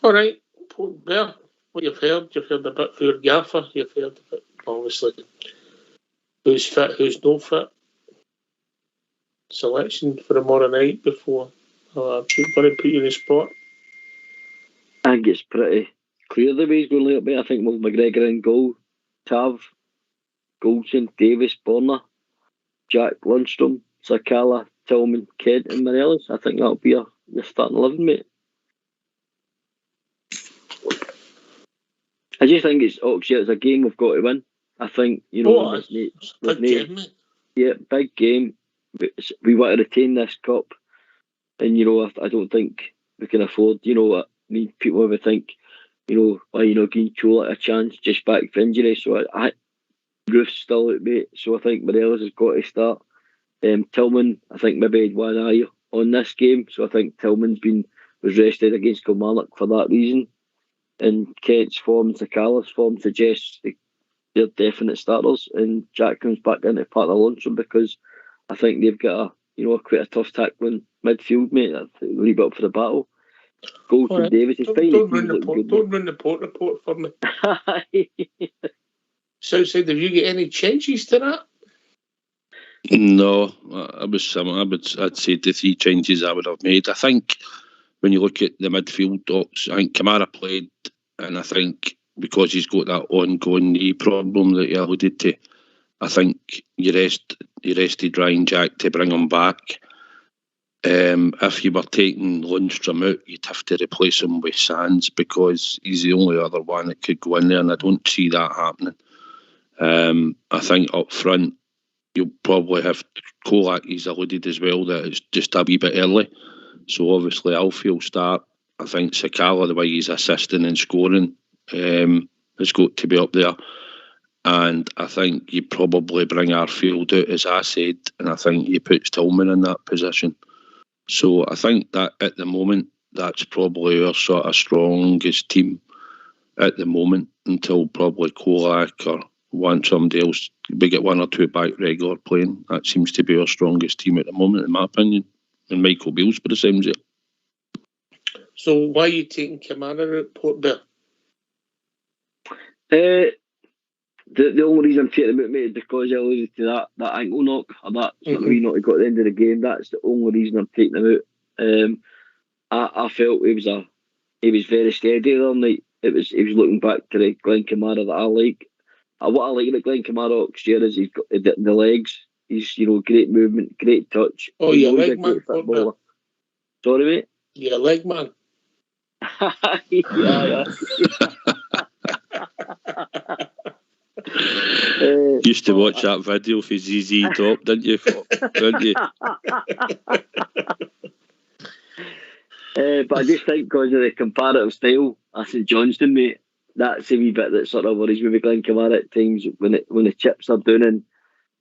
All right. Well, what you've heard a bit for your gaffer, you've heard a bit, obviously, who's fit, who's no fit. Selection for tomorrow night before I'm going to put you in the spot. I think it's pretty clear the way he's going to lay up there. I think with McGregor in goal, Tav, Goldson, Davis, Borna, Jack, Lundstrom, Sakala, Tillman, Kidd and Morelos. I think that'll be your starting 11, mate. I just think it's a game we've got to win. I think, big game. Yeah, big game. We want to retain this cup, and I don't think we can afford. People would think, why giving Chola a chance just back for injury. So Roof's still out, mate. So I think Morelos has got to start. Tillman, I think maybe had one eye on this game, so I think Tillman's was rested against Kilmarnock for that reason. And Kent's form, Sakala's form suggests they're definite starters, and Jack comes back into part of the luncheon because I think they've got quite a tough tackling midfield, mate. That's a wee bit up for the battle. Goldson, right. Davis is fine. Don't run the port report for me. Southside, have you got any changes to that? No, I'd say the 3 changes I would have made. I think when you look at the midfield docs, I think Kamara played, and I think because he's got that ongoing knee problem that you alluded to, I think you rested Ryan Jack to bring him back. If you were taking Lundstrom out, you'd have to replace him with Sands because he's the only other one that could go in there, and I don't see that happening. I think up front, you'll probably have Kolak. He's alluded as well that it's just a wee bit early. So obviously Alfie will start. I think Sakala, the way he's assisting and scoring, has got to be up there. And I think you probably bring Arfield out, as I said, and I think you put Tillman in that position. So I think that at the moment, that's probably our sort of strongest team at the moment until probably Kolak or somebody else. We get 1 or 2 back regular playing. That seems to be our strongest team at the moment, in my opinion. And Michael Beale's by the sounds of it. So why are you taking Kamara at Port Vale? The only reason I'm taking him out, mate, is because I alluded to that ankle knock, or that sort of wee knock he got at the end of the game. That's the only reason I'm taking him out. I felt he was very steady the other night. He was looking back to the Glenn Kamara that I like. What I like about Glenn Kamara last year is he's got the legs. He's great movement, great touch. Oh, yeah, leg man. Sorry, mate. Yeah, leg man. yeah. Used to watch that video for ZZ Top, didn't you? But I just think because of the comparative style of St Johnstone, mate, that's a wee bit that sort of worries me with Glenn Kamara at times when the chips are down and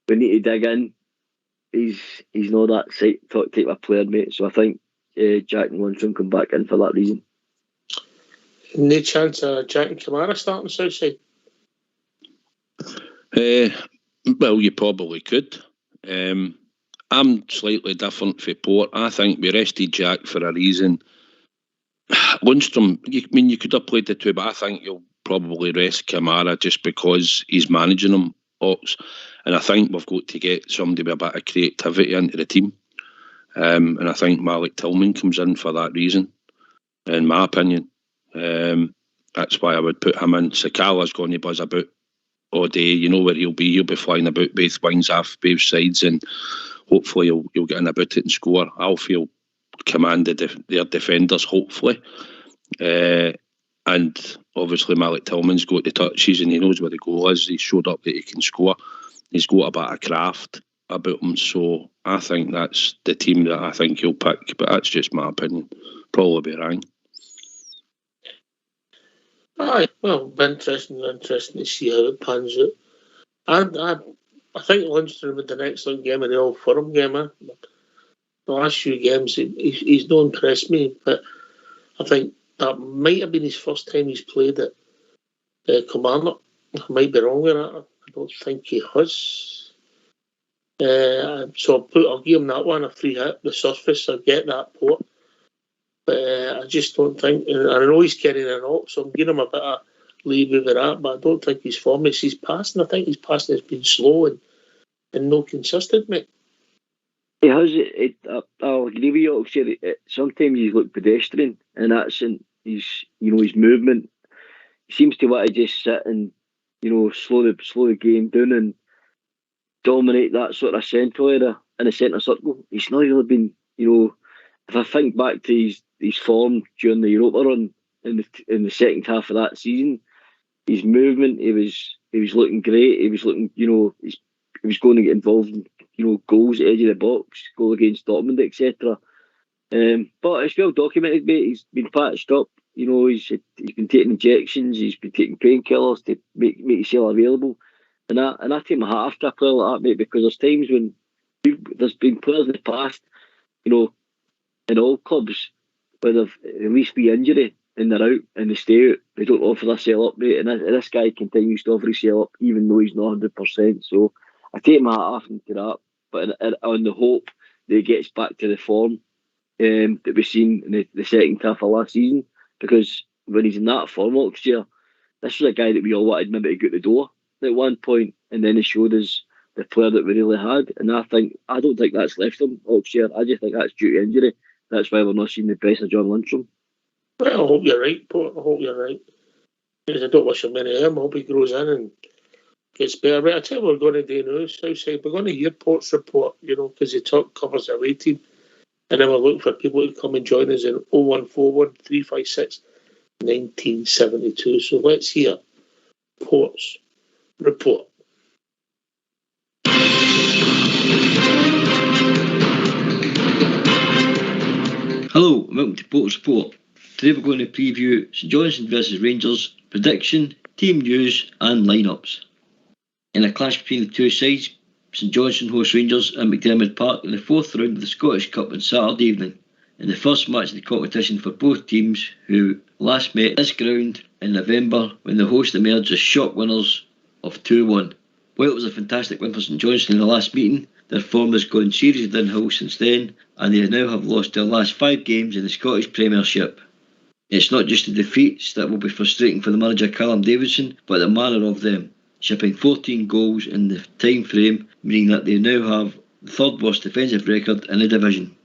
we need to dig in. He's not that type of player, mate. So I think Jack and Lundstrom come back in for that reason. No chance of Jack and Kamara starting Southside? Well, you probably could. I'm slightly different for Port. I think we rested Jack for a reason. Lundstram, you could have played the two, but I think you'll probably rest Kamara just because he's managing them, Ox. And I think we've got to get somebody with a bit of creativity into the team. And I think Malik Tillman comes in for that reason, in my opinion. That's why I would put him in. Sakala's going to buzz about all day. You know where he'll be. He'll be flying about both wings, off both sides, and hopefully he'll get in about it and score. Alfie command their defenders, hopefully. And obviously Malik Tillman's got the touches and he knows where the goal is. He showed up that he can score. He's got a bit of craft about him, so I think that's the team that I think he'll pick, but that's just my opinion. Probably be wrong. Aye, well, interesting to see how it pans out. And I think Lundstram had an excellent game in the Old Firm game. The last few games, he's not impressed me, but I think that might have been his first time he's played at Kilmarnock. I might be wrong with that. I don't think he has. So I'll give him that one a free hit. The surface, I'll get that port. But I just don't think, and I know he's carrying an up, so I'm giving him a bit of leeway with that, but I don't think his form is his passing. I think his passing has been slow and not consistent, mate. He has it. I'll agree with you. Sometimes he's like pedestrian, and that's in his movement. He seems to want to just sit and slow the game down and dominate that sort of central area in the centre circle. He's not really been, if I think back to his form during the Europa run in the second half of that season, his movement, he was looking great. He was looking, he was going to get involved in, goals at the edge of the box, goal against Dortmund, etc. But it's well documented, mate. He's been patched up. He's been taking injections. He's been taking painkillers to make himself available. And I take my hat off to a player like that, mate, because there's times when there's been players in the past, in all clubs, where they've at least be injury and they're out and they stay out. They don't offer their sell up, mate. And this guy continues to offer his sell up, even though he's not 100%. So I take my hat off to that, but on the hope that he gets back to the form that we've seen in the second half of last season. Because when he's in that form next year, this was a guy that we all wanted maybe to get the door at one point, and then he showed us the player that we really had. And I don't think that's left him next year. I just think that's due to injury. That's why we're not seeing the best of John Lundstram. Well, I hope you're right, Port. I hope you're right. Because I don't wish him any harm. I hope he grows in and gets better. But I tell you what we're going to do now, Southside. We're going to hear Port's report, because the top covers the away team. And then we're looking for people to come and join us in 0141 356 1972. So let's hear Port's report. Hello and welcome to Port's report. Today we're going to preview St Johnstone versus Rangers, prediction, team news and lineups. In a clash between the two sides, St Johnstone host Rangers at McDiarmid Park in the fourth round of the Scottish Cup on Saturday evening, in the first match of the competition for both teams, who last met at this ground in November when the host emerged as shock winners of 2-1. While it was a fantastic win for St Johnstone in the last meeting, their form has gone seriously downhill since then, and they now have lost their last 5 games in the Scottish Premiership. It's not just the defeats that will be frustrating for the manager Callum Davidson, but the manner of them, shipping 14 goals in the time frame, meaning that they now have the third worst defensive record in the division.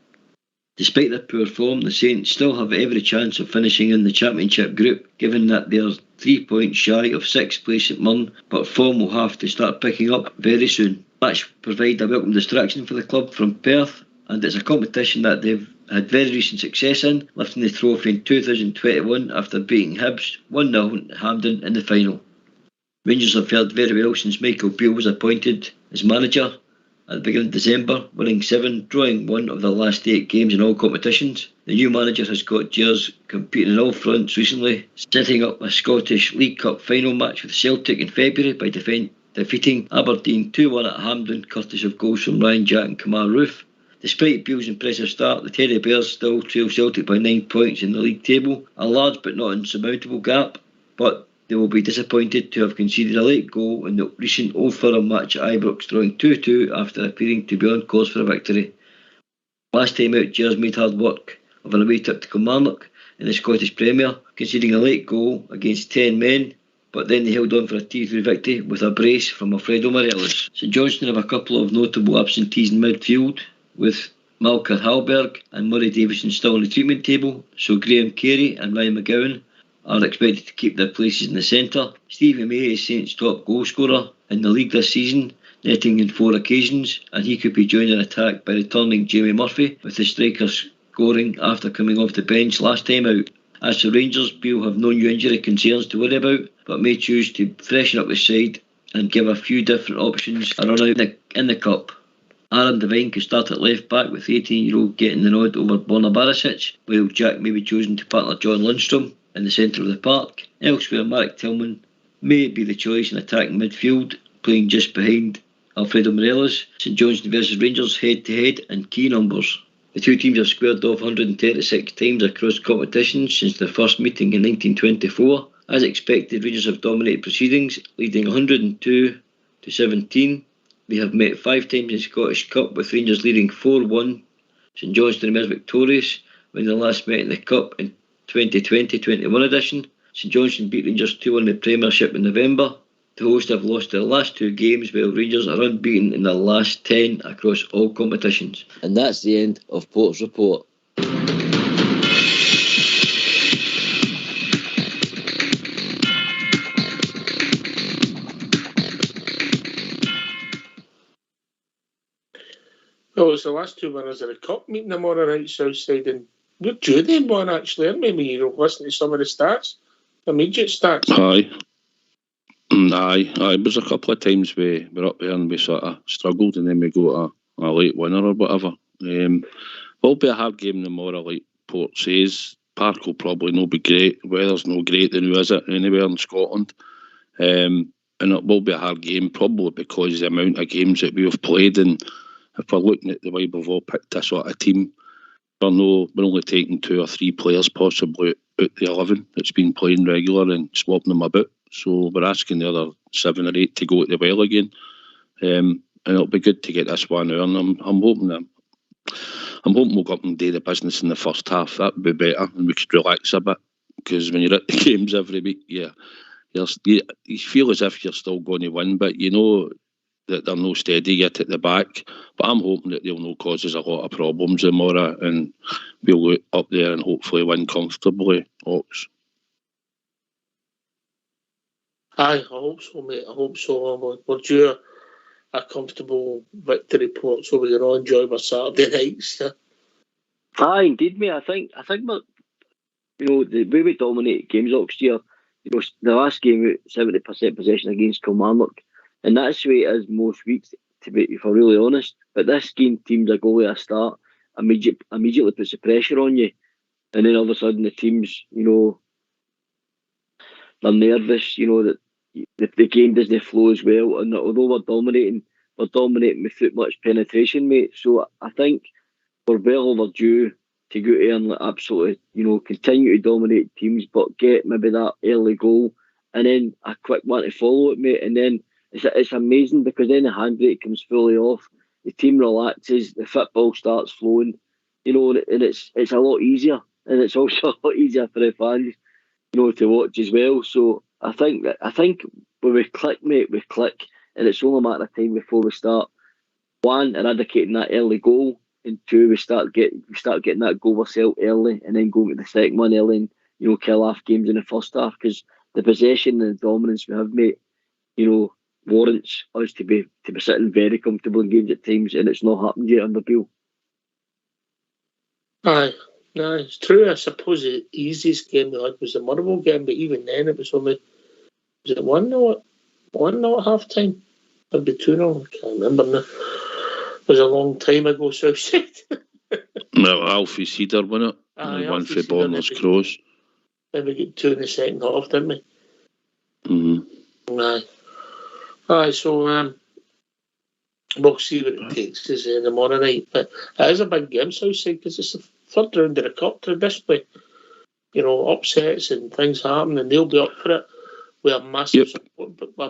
Despite their poor form, the Saints still have every chance of finishing in the Championship group, given that they are 3 points shy of 6th place at Murn, but form will have to start picking up very soon. The match provide a welcome distraction for the club from Perth, and it's a competition that they've had very recent success in, lifting the trophy in 2021 after beating Hibs 1-0 at Hampden in the final. Rangers have fared very well since Michael Beale was appointed as manager at the beginning of December, winning 7, drawing 1 of their last 8 games in all competitions. The new manager has got Gers competing on all fronts recently, setting up a Scottish League Cup final match with Celtic in February by defeating Aberdeen 2-1 at Hampden, courtesy of goals from Ryan Jack and Kamar Roof. Despite Beale's impressive start, the Teddy Bears still trail Celtic by 9 points in the league table, a large but not insurmountable gap, but they will be disappointed to have conceded a late goal in the recent Old Firm match at Ibrox, drawing 2-2 after appearing to be on course for a victory. Last time out, Gers made hard work of an away trip to Kilmarnock in the Scottish Premier, conceding a late goal against 10 men, but then they held on for a 2-3 victory with a brace from Alfredo Morelos. St Johnstone have a couple of notable absentees in midfield, with Malcolm Hallberg and Murray Davison still on the treatment table, so Graham Carey and Ryan McGowan are expected to keep their places in the centre. Stevie May is Saints' top goal scorer in the league this season, netting in 4 occasions, and he could be joined in attack by returning Jamie Murphy, with the striker scoring after coming off the bench last time out. As for Rangers, Beale have no new injury concerns to worry about, but may choose to freshen up the side and give a few different options a run out in the Cup. Aaron Devine could start at left back, with 18-year-old getting the nod over Borna Barisic, while Jack may be chosen to partner John Lundstrom in the centre of the park. Elsewhere, Marek Tillman may be the choice in attacking midfield, playing just behind Alfredo Morelos. St Johnstone versus Rangers head-to-head and key numbers. The two teams have squared off 136 times across competitions since their first meeting in 1924. As expected, Rangers have dominated proceedings, leading 102-17. They have met 5 times in the Scottish Cup, with Rangers leading 4-1. St Johnstone emerged victorious when they last met in the Cup in 2020-21 edition. St Johnstone beat Rangers 2-1 in the Premiership in November. The hosts have lost their last 2 games, while Rangers are unbeaten in their last 10 across all competitions. And that's the end of Port's report. Well, it's the last 2 winners of the Cup meeting tomorrow night, Southside, and we're due them one actually, aren't we? You know, listen to some of the stats, immediate stats. Aye. There's a couple of times we were up there and we sort of struggled, and then we got a late winner or whatever. It'll be a hard game tomorrow, like Port says. Park will probably not be great. Weather's no great than is it anywhere in Scotland. And it will be a hard game, probably because of the amount of games that we've played, and if we're looking at the way we've all picked a sort of team, we're only taking 2 or 3 players possibly out the 11 that's been playing regular and swapping them about. So we're asking the other 7 or 8 to go at the well again. And it'll be good to get this one out. And I'm hoping we'll go up and do the business in the first half. That would be better, and we could relax a bit. Because when you're at the games every week, you feel as if you're still going to win, but you know that they're no steady yet at the back. But I'm hoping that they'll not cause us a lot of problems tomorrow, and we'll go up there and hopefully win comfortably. Ox. Aye, I hope so, mate. I hope so. We're due a comfortable victory, Port, so we can all enjoy our Saturday nights. Aye, indeed, mate. I think we're, the way we dominate games last year, the last game, 70% possession against Kilmarnock, and that's the way it is most weeks, to be, if I'm really honest. But this game teams a goal at a start, immediately puts the pressure on you, and then all of a sudden the teams, they're nervous, that the game doesn't flow as well, and although we're dominating without much penetration, mate. So I think we're well overdue to go there and absolutely, continue to dominate teams, but get maybe that early goal and then a quick one to follow it, mate. And then it's amazing because then the handbrake comes fully off, the team relaxes, the football starts flowing, and it's a lot easier, and it's also a lot easier for the fans, to watch as well. So I think when we click, mate, we click, and it's only a matter of time before we start, 1, eradicating that early goal, and 2, we start getting that goal ourselves early, and then going to the second one early, and kill off games in the first half, because the possession and the dominance we have, mate, warrants us to be sitting very comfortable in games at times, and it's not happened yet under Beale. Aye, no, it's true. I suppose the easiest game we had was the Motherwell game, but even then it was only, was it 1-0 at half time? Maybe 2-0, I can't remember now. It was a long time ago, so shit. No, Alfie Cedar, wasn't it? Aye, one Alfie for Bournemouth's Cedar, Cross. Maybe get 2 in the second half, didn't we? Mm-hmm. Aye, so we'll see what it takes us in the morning night. But it is a big game, Southside, because it's the 3rd round of the Cup traditionally. Upsets and things happen, and they'll be up for it with a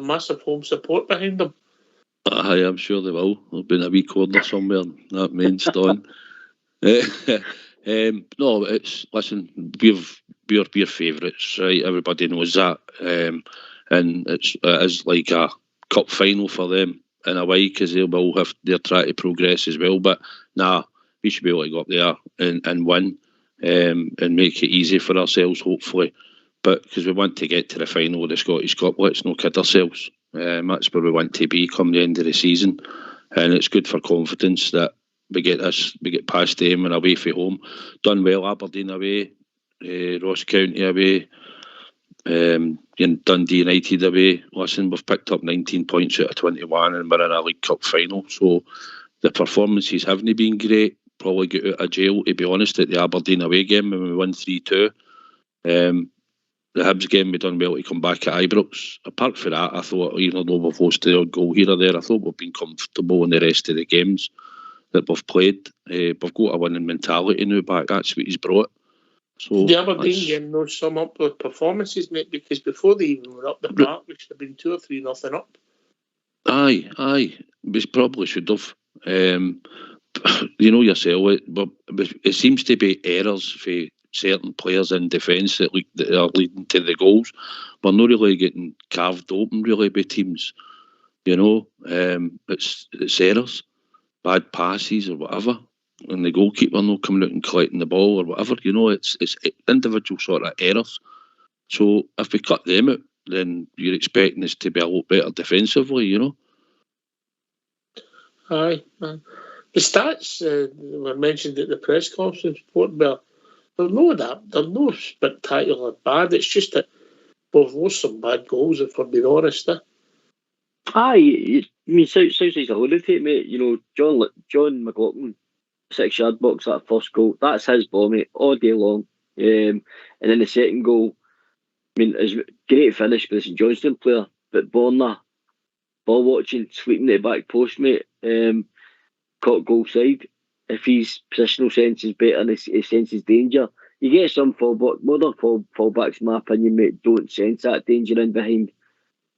massive home support behind them. Aye, I'm sure they will. There'll be a wee corner somewhere in that main stand. No, listen, we're favourites, right? Everybody knows that, and it is like a cup final for them in a way, because they will have they're trying to progress as well. But we should be able to go up there and win, and make it easy for ourselves, hopefully. But because we want to get to the final of the Scottish Cup, let's not kid ourselves. That's where we want to be come the end of the season, and it's good for confidence that we get past them and away from home. Done well, Aberdeen away, Ross County away, Dundee United away. Listen, we've picked up 19 points out of 21 and we're in a League Cup final. So the performances haven't been great. Probably get out of jail, to be honest, at the Aberdeen away game when we won 3-2. The Hibs game, we done well to come back at Ibrox. Apart from that, I thought, even though we've lost a goal here or there, I thought we've been comfortable in the rest of the games that we've played. We've got a winning mentality now back. That's what he's brought. So the Aberdeen game, no sum up with performances, mate, because before they even were up the park, we should have been 2 or 3-0 up. Aye. We probably should have. You know yourself, it seems to be errors for certain players in defence that are leading to the goals. We're not really getting carved open really by teams. You know, it's errors, bad passes or whatever, and the goalkeeper not coming out and collecting the ball or whatever. You know, it's individual sort of errors. So if we cut them out, then you're expecting us to be a lot better defensively. You know. Aye, man. The stats were mentioned at the press conference report, but they're no spectacular bad. It's just that we've lost some bad goals, if we're being honest. Aye, I mean, Southside's alluded to it, mate. You know, John McLaughlin, 6-yard box, that first goal, that's his ball, mate, all day long. And then the second goal, I mean, it's a great finish by the St Johnstone player, but Borna, ball watching, sweeping to the back post, mate, caught goal side. If his positional sense is better and he senses danger, you get some modern fallbacks, in my opinion, mate, don't sense that danger in behind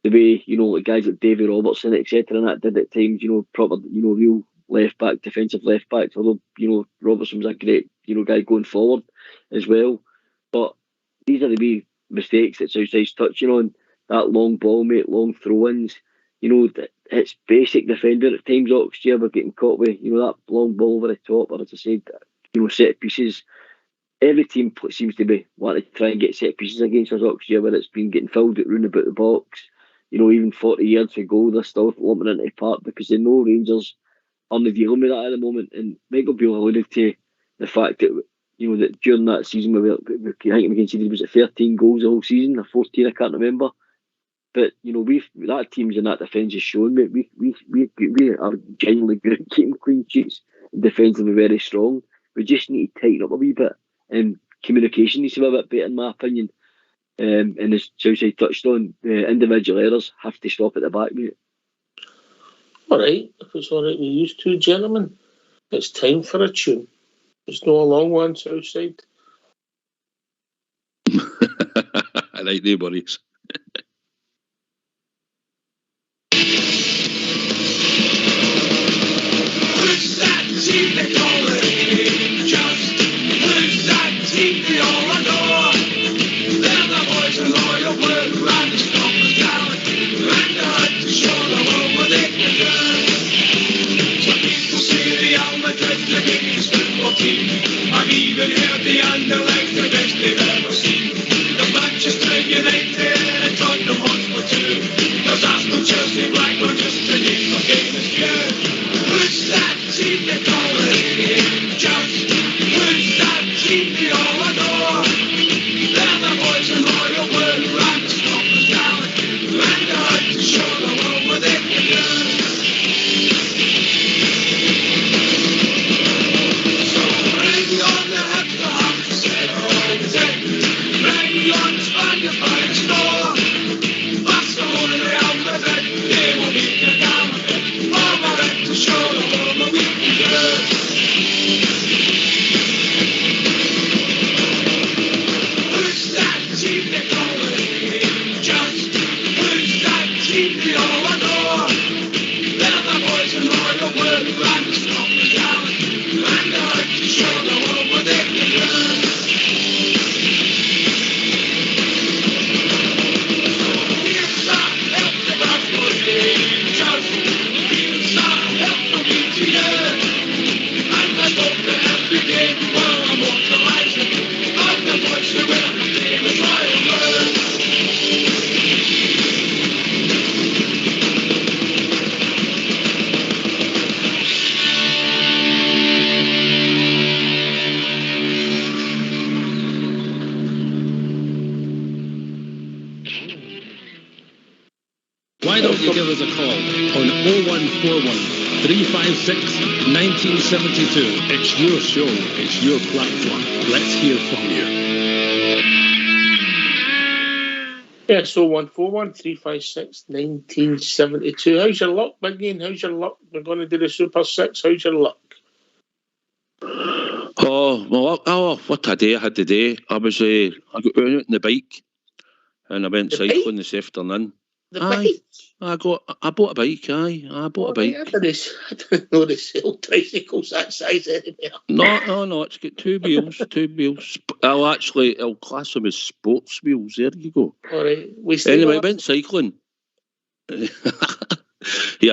the way, you know, like guys like Davy Robertson, etc., and that did at times, you know, proper, you know, real left back, defensive left backs, although, you know, Robertson was a great, you know, guy going forward as well. But these are the wee mistakes that Southside's touching on. That long ball, mate, long throw-ins. You know, it's basic defender at times. Oxford we're getting caught with, you know, that long ball over the top, or as I said, you know, set pieces. Every team seems to be wanting to try and get set pieces against us, Oxford, where it's been getting filled out round about the box. You know, even 40 yards to go, they're still lumping into the park because they know Rangers aren't dealing with that at the moment. And Michael Beale alluded to the fact that, you know, that during that season, I think we conceded, was it 13 goals the whole season, or 14, I can't remember. But, you know, that team's in that defence is showing, mate. We are genuinely good at keeping clean sheets and defensively very strong. We just need to tighten up a wee bit. And communication needs to be a bit better, in my opinion. And as Southside touched on, individual errors have to stop at the back, mate. All right, if it's all right with you two gentlemen, it's time for a tune. It's not a long one, Southside. I like the worries. Who's that team they call it? Just who's that team they all adore? They're the boys of loyal work, and the stoppers gallant, and the hunt to show the world what they can do. Some people say the Real Madrid's the biggest football team. I've even heard the Anderlecht's the best they've ever seen. There's Manchester United and Tottenham Hotspur too. There's Arsenal, Chelsea, Blackburn, just to name the famous few. Who's that team they call it? Just who's that team they all adore? They're the boys of loyal work, and the stoppers gallant, and the hunt to show the world what they can do. So bring on the hits, the hearts, the set, bring on the Spaniards by the store. Barcelona, Real Madrid, they will meet the gallant, over to show the world what we can do. Who's that team they call it? Just who's that team they all adore? They're the boys of loyal work, and the stoppers gallant, and the hunt to show the world what they can do. why don't you give us a call on 0141 356 1972. It's your show, it's your platform. Let's hear from you. Yeah, so 141 356 1972. How's your luck, Biggie? How's your luck? We're going to do the Super 6. How's your luck? Oh, well, what a day I had today. I got out on the bike and I went cycling this afternoon. Bike? I bought a bike, I bought a bike. I didn't know they sell tricycles that size anymore. No, it's got two wheels. I'll class them as sports wheels. There you go. All right. Anyway, I went cycling. Yeah,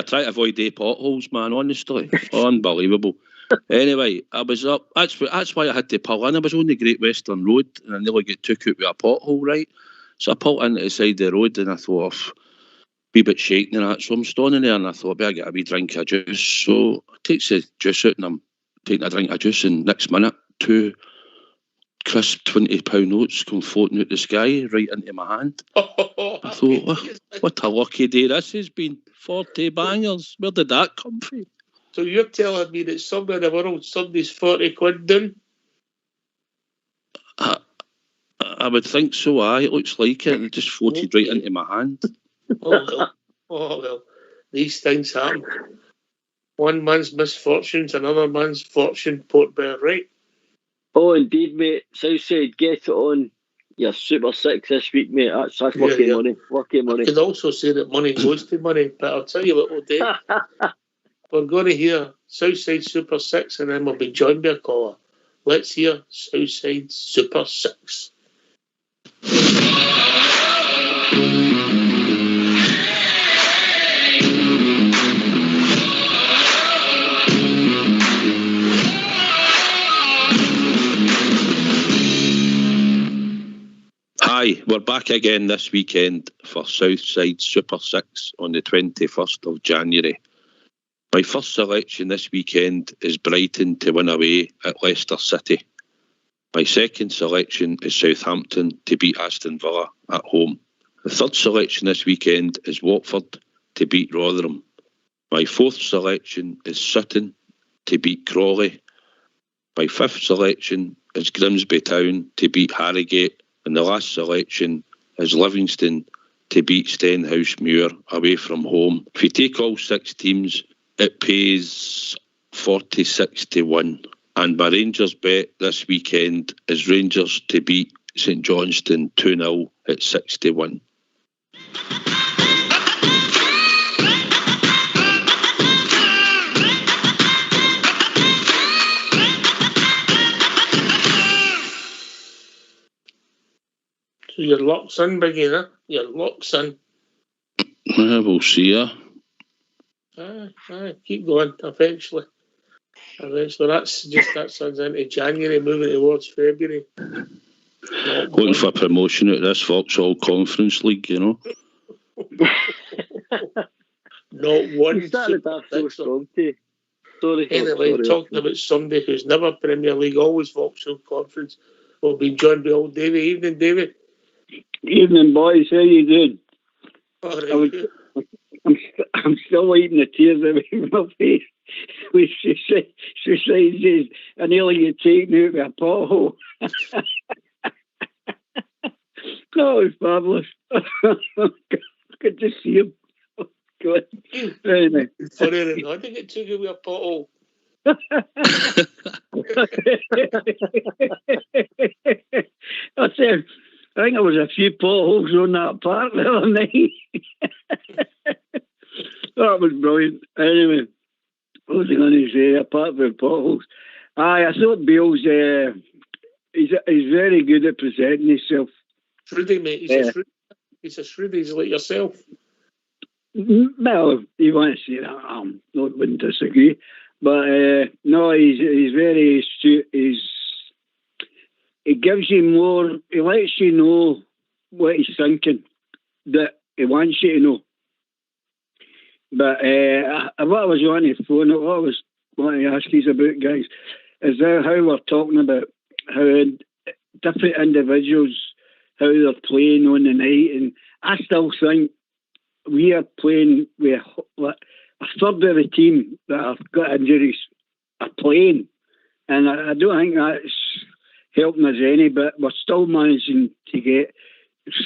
I try to avoid the potholes, man, honestly. Unbelievable. Anyway, I was up. That's why I had to pull in. I was on the Great Western Road and I nearly got took out with a pothole, right? So I pulled into the side of the road and I thought, be a bit shaking and that. So I'm standing there and I thought, better get a wee drink of juice. So I take the juice out and I'm taking a drink of juice, and next minute, 2 crisp £20 notes come floating out the sky right into my hand. I thought, what a lucky day this has been. 40 bangers. Where did that come from? So you're telling me that somewhere in the world somebody's 40 quid down? I would think so, aye. It looks like it. It just floated right into my hand. Oh well. These things happen. One man's misfortune's another man's fortune, Port Bear, right? Oh, indeed, mate. Southside, get it on your Super 6 this week, mate. That's lucky money. Lucky money. I could also say that money goes to money, but I'll tell you what we'll do. We're going to hear Southside Super 6 and then we'll be joined by a caller. Let's hear Southside Super 6. Hi, we're back again this weekend for Southside Super 6 on the 21st of January. My first selection this weekend is Brighton to win away at Leicester City. My second selection is Southampton to beat Aston Villa at home. The third selection this weekend is Watford to beat Rotherham. My fourth selection is Sutton to beat Crawley. My fifth selection is Grimsby Town to beat Harrogate. And the last selection is Livingston to beat Stenhousemuir away from home. If you take all 6 teams, it pays 46 to 1. And my Rangers bet this weekend is Rangers to beat St Johnstone 2-0 at 6 to 1. So your luck's in, Biggie, huh? Your luck's in. We'll see ya. Aye, keep going. Eventually, that turns into January, moving towards February. Looking for promotion at this Vauxhall Conference League, you know. Not one. You started off so strong, too. Sorry. Anyway, talking about somebody who's never Premier League, always Vauxhall Conference, we'll be joined by old Davy. Evening, Davy. Evening, boys. How you doing? All right. I'm still wiping the tears away from my face. She says, I nearly get taken out with a pothole. Oh, it was fabulous. Good to see him. Good. Anyway. Funny than not to get taken out with a pothole. I think there was a few potholes on that park the other night. That was brilliant. Anyway, what was I going to say apart from potholes? I thought Bale's he's very good at presenting himself. Shrewdy, mate. He's a shrewdy. He's like yourself. Well, you want to say that, I wouldn't disagree. But no, he's very astute. He gives you more, he lets you know what he's thinking, that he wants you to know. But what I was wanting to phone, what I was wanting to ask you about, guys, is how we're talking about how different individuals, how they're playing on the night. And I still think we are playing with a third of the team that have got injuries are playing, and I don't think that's helping us any, but we're still managing to get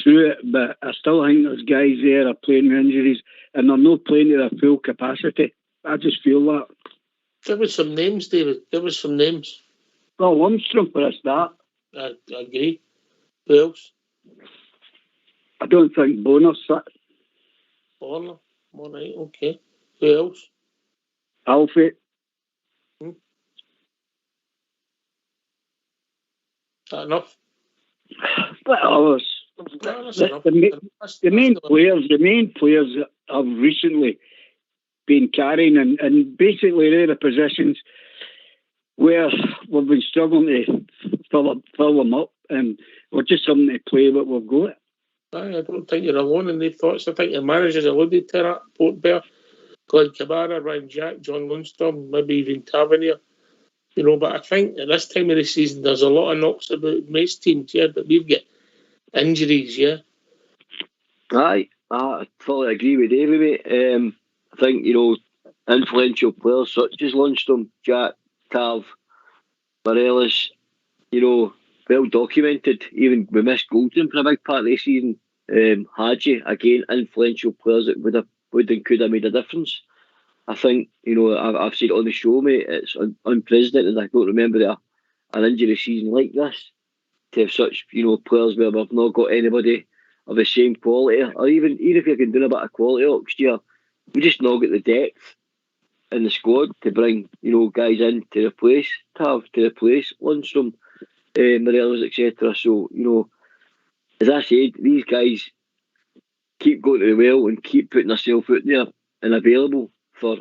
through it. But I still think there's guys there are playing with injuries, and they're not playing to their full capacity. I just feel that. Give us some names, David. Give us some names. Well, Lundstrom for a start. I agree. Who else? I don't think Bonner's fit. Bonner. All right, okay. Who else? Alfie. Is that enough? Well, the main players that have recently been carrying and basically they're the positions where we've been struggling to fill them up, and we're just something to play what we've got. I don't think you're alone in these thoughts. I think the managers alluded to that. Port Bear, Glenn Kamara, Ryan Jack, John Lundstrom, maybe even Tavernier. But I think at this time of the season there's a lot of knocks about most teams here, but we've got injuries, yeah. Aye, I fully agree with Davey, mate. I think, influential players such as Lundstrom, Jack, Tav, Morelos, well documented. Even we missed Golden for a big part of the season. Hadji, again, influential players that would and could have made a difference. I think, I've said it on the show, mate, it's unprecedented. I don't remember an injury season like this to have such, players where we've not got anybody of the same quality, or even if you can do a bit of quality next year, we just not get the depth in the squad to bring, guys in to replace Tav, to replace Lundstrom, Morelos, etc. So, as I said, these guys keep going to the well and keep putting themselves out there and available for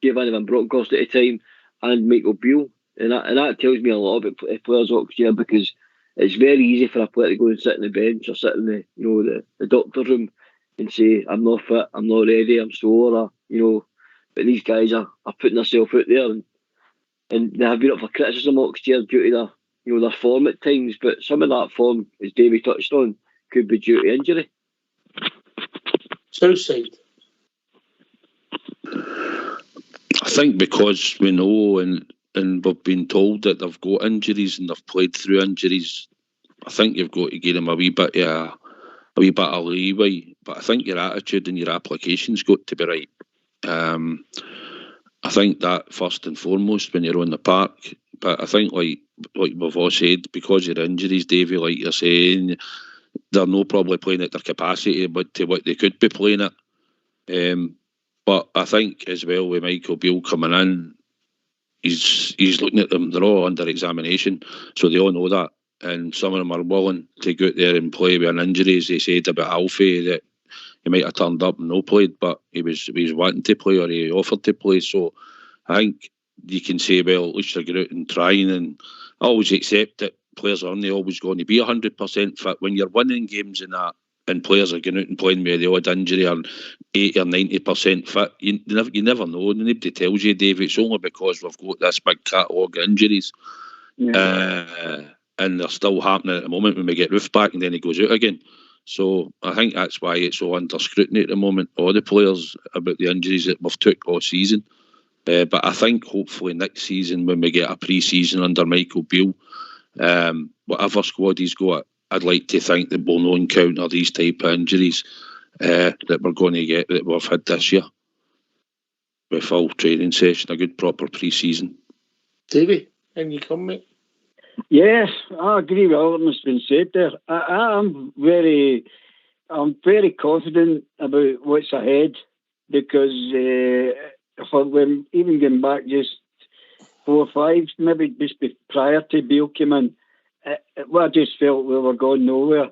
Giovanni Van Bronckhorst at the time and Michael Beale. And that tells me a lot about players next year, because it's very easy for a player to go and sit on the bench or sit in the doctor room and say, I'm not fit, I'm not ready, I'm sore, but these guys are putting themselves out there and they have been up for criticism next year due to their form at times, but some of that form, as Davey touched on, could be due to injury. Southside. I think because we know and we've been told that they've got injuries and they've played through injuries, I think you've got to give them a wee bit of leeway. But I think your attitude and your application's got to be right. I think that first and foremost when you're on the park. But I think like we've all said, because of your injuries, Davey, like you're saying, they're not probably playing at their capacity, but to what they could be playing at. But I think as well with Michael Beale coming in, he's looking at them. They're all under examination, so they all know that. And some of them are willing to go out there and play with an injury, as they said about Alfie, that he might have turned up and no played, but he was wanting to play, or he offered to play. So I think you can say, well, at least they're going out and trying. And I always accept that players aren't always going to be 100% fit when you're winning games and that, and players are going out and playing with the odd injury or 80 or 90% fit. You never know. Nobody tells you, Dave. It's only because we've got this big catalogue of injuries. Yeah. And they're still happening at the moment when we get Roof back and then he goes out again. So I think that's why it's all under scrutiny at the moment, all the players, about the injuries that we've took all season. But I think hopefully next season when we get a pre-season under Michael Beale, whatever squad he's got, I'd like to think that we'll not encounter these type of injuries that we're going to get, that we've had this year. With full training session, a good proper pre-season. Davey, can you come, mate? Yes, I agree with all that's been said there. I'm very confident about what's ahead, because when even going back just 4 or 5, maybe just prior to Beale came in, I just felt we were going nowhere.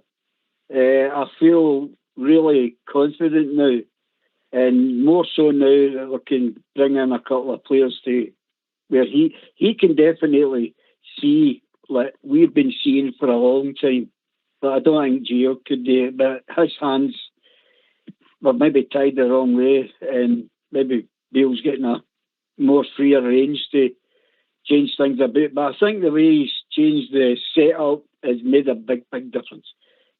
I feel really confident now, and more so now that we can bring in a couple of players to where he can definitely see, like we've been seeing for a long time. But I don't think Gio could do it. But his hands were maybe tied the wrong way, and maybe Beale's getting a more freer range to change things a bit. But I think the way he's changed the setup has made a big, big difference.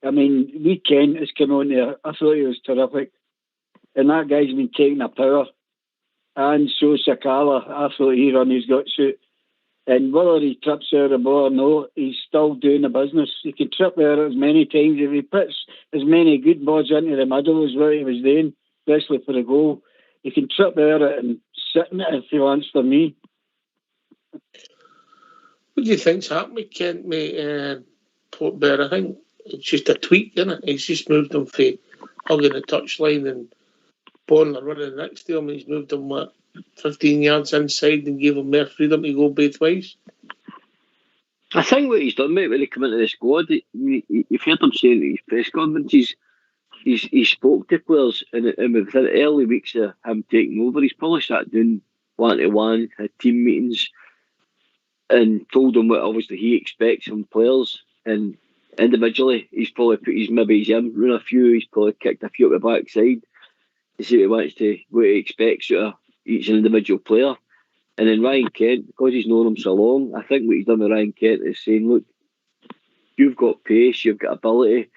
I mean, Lee Kent has come on there. I thought he was terrific. and that guy's been taking a power. And so Sakala, I thought he run his guts out. And whether he trips out the ball or no, he's still doing the business. He can trip there as many times. If he puts as many good balls into the middle as what he was doing, especially for the goal, he can trip there and sit in it if he wants, for me. What do you think's happened with Kent, mate? Port Bear, I think it's just a tweak, isn't it? He's just moved him for hugging the touchline and Bourne are running next to him. He's moved him, 15 yards inside and gave him more freedom to go both ways. I think what he's done, mate, when he came into the squad, you've heard him saying at his press conferences, he spoke to players, and within the early weeks of him taking over, he's probably sat doing one-to-one, had team meetings, and told them what obviously he expects from players. And individually, he's probably put his run a few, he's probably kicked a few up the backside to see what he wants to, what he expects out of each individual player. And then Ryan Kent, because he's known him so long, I think what he's done with Ryan Kent is saying, look, you've got pace, you've got ability,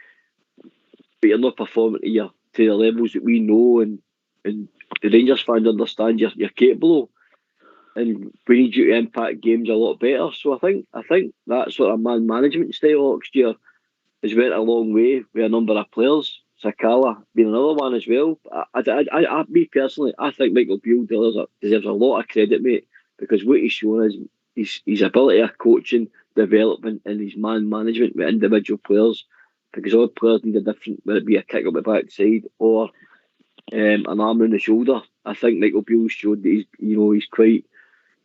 but you're not performing to the levels that we know and the Rangers fans understand you're capable of. And we need you to impact games a lot better. So I think that sort of man management style next year has went a long way with a number of players. Sakala being another one as well. Me personally, I think Michael Beale deserves a lot of credit, mate, because what he's shown is his ability of coaching, development, and his man management with individual players. Because all players need a different, whether it be a kick up the backside or an arm around the shoulder. I think Michael Beale showed that he's quite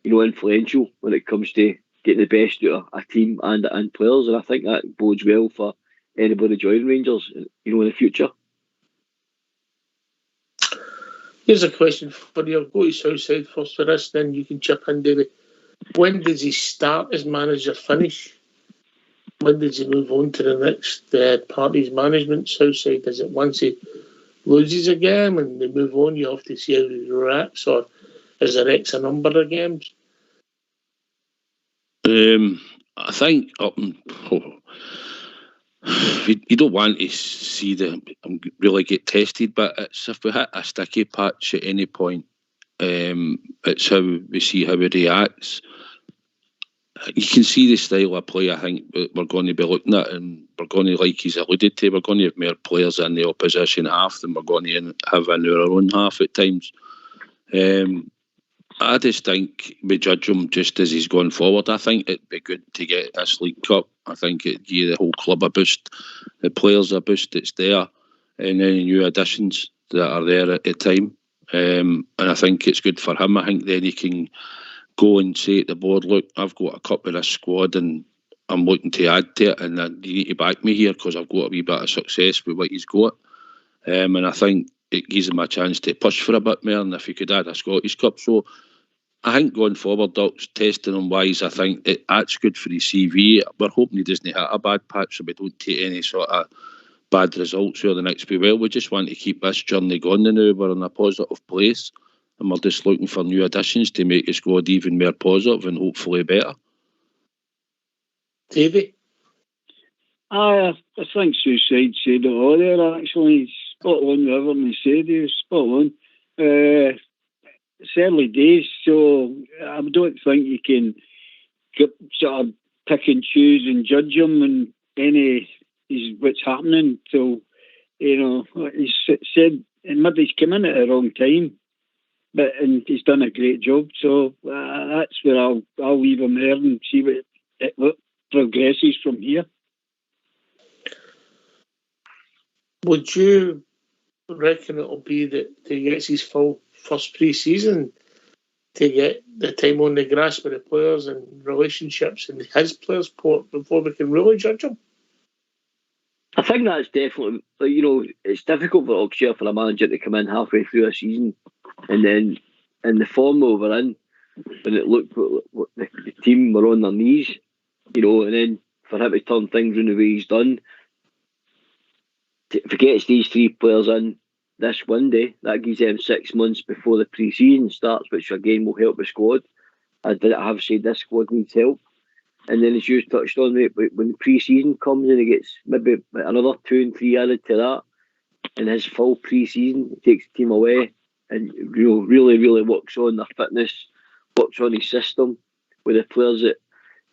influential when it comes to getting the best out of a team and players, and I think that bodes well for anybody joining Rangers, in the future. Here's a question for you. I'll go to Southside first for this, then you can chip in, David. When does he start as manager, finish? When does he move on to the next part of his management, Southside? Is it once he loses a game and they move on, you have to see how he reacts, or is there X a number of games? I think you don't want to see them really get tested, but it's if we hit a sticky patch at any point, it's how we see how he reacts. You can see the style of play I think we're going to be looking at, and we're going to, like he's alluded to, we're going to have more players in the opposition half than we're going to have in our own half at times. I just think we judge him just as he's going forward. I think it'd be good to get this League Cup. I think it'd give the whole club a boost, the players a boost that's there, and any new additions that are there at the time. And I think it's good for him. I think then he can go and say at the board, look, I've got a cup of this squad and I'm looking to add to it, and you need to back me here because I've got a wee bit of success with what he's got. And I think it gives him a chance to push for a bit more, and if he could add a Scottish Cup. So I think going forward, Doc's testing him wise, I think that's good for his CV. We're hoping he doesn't hit a bad patch so we don't take any sort of bad results over the next few while. We just want to keep this journey going now. We're in a positive place and we're just looking for new additions to make the squad even more positive and hopefully better. Davey? I think Suicide said it all there, actually. Spot on, whatever he said, he was spot on. It's early days, so I don't think you can sort of pick and choose and judge him and what's happening. So, he's said, and maybe he's come in at the wrong time, and he's done a great job. So that's where I'll leave him there and see what progresses from here. Would you reckon it'll be that he gets his full first pre-season to get the time on the grass with the players and relationships and his players' port before we can really judge him? I think that's definitely, it's difficult for Oxford for a manager to come in halfway through a season and then in the form we were in, when it looked what the team were on their knees, and then for him to turn things around the way he's done. If he gets these three players in this window, that gives them 6 months before the pre-season starts, which again will help the squad. I have said this squad needs help. And then as you touched on, mate, when the pre-season comes and he gets maybe another 2 and 3 added to that, in his full pre-season. He takes the team away and really works on their fitness, works on his system with the players, that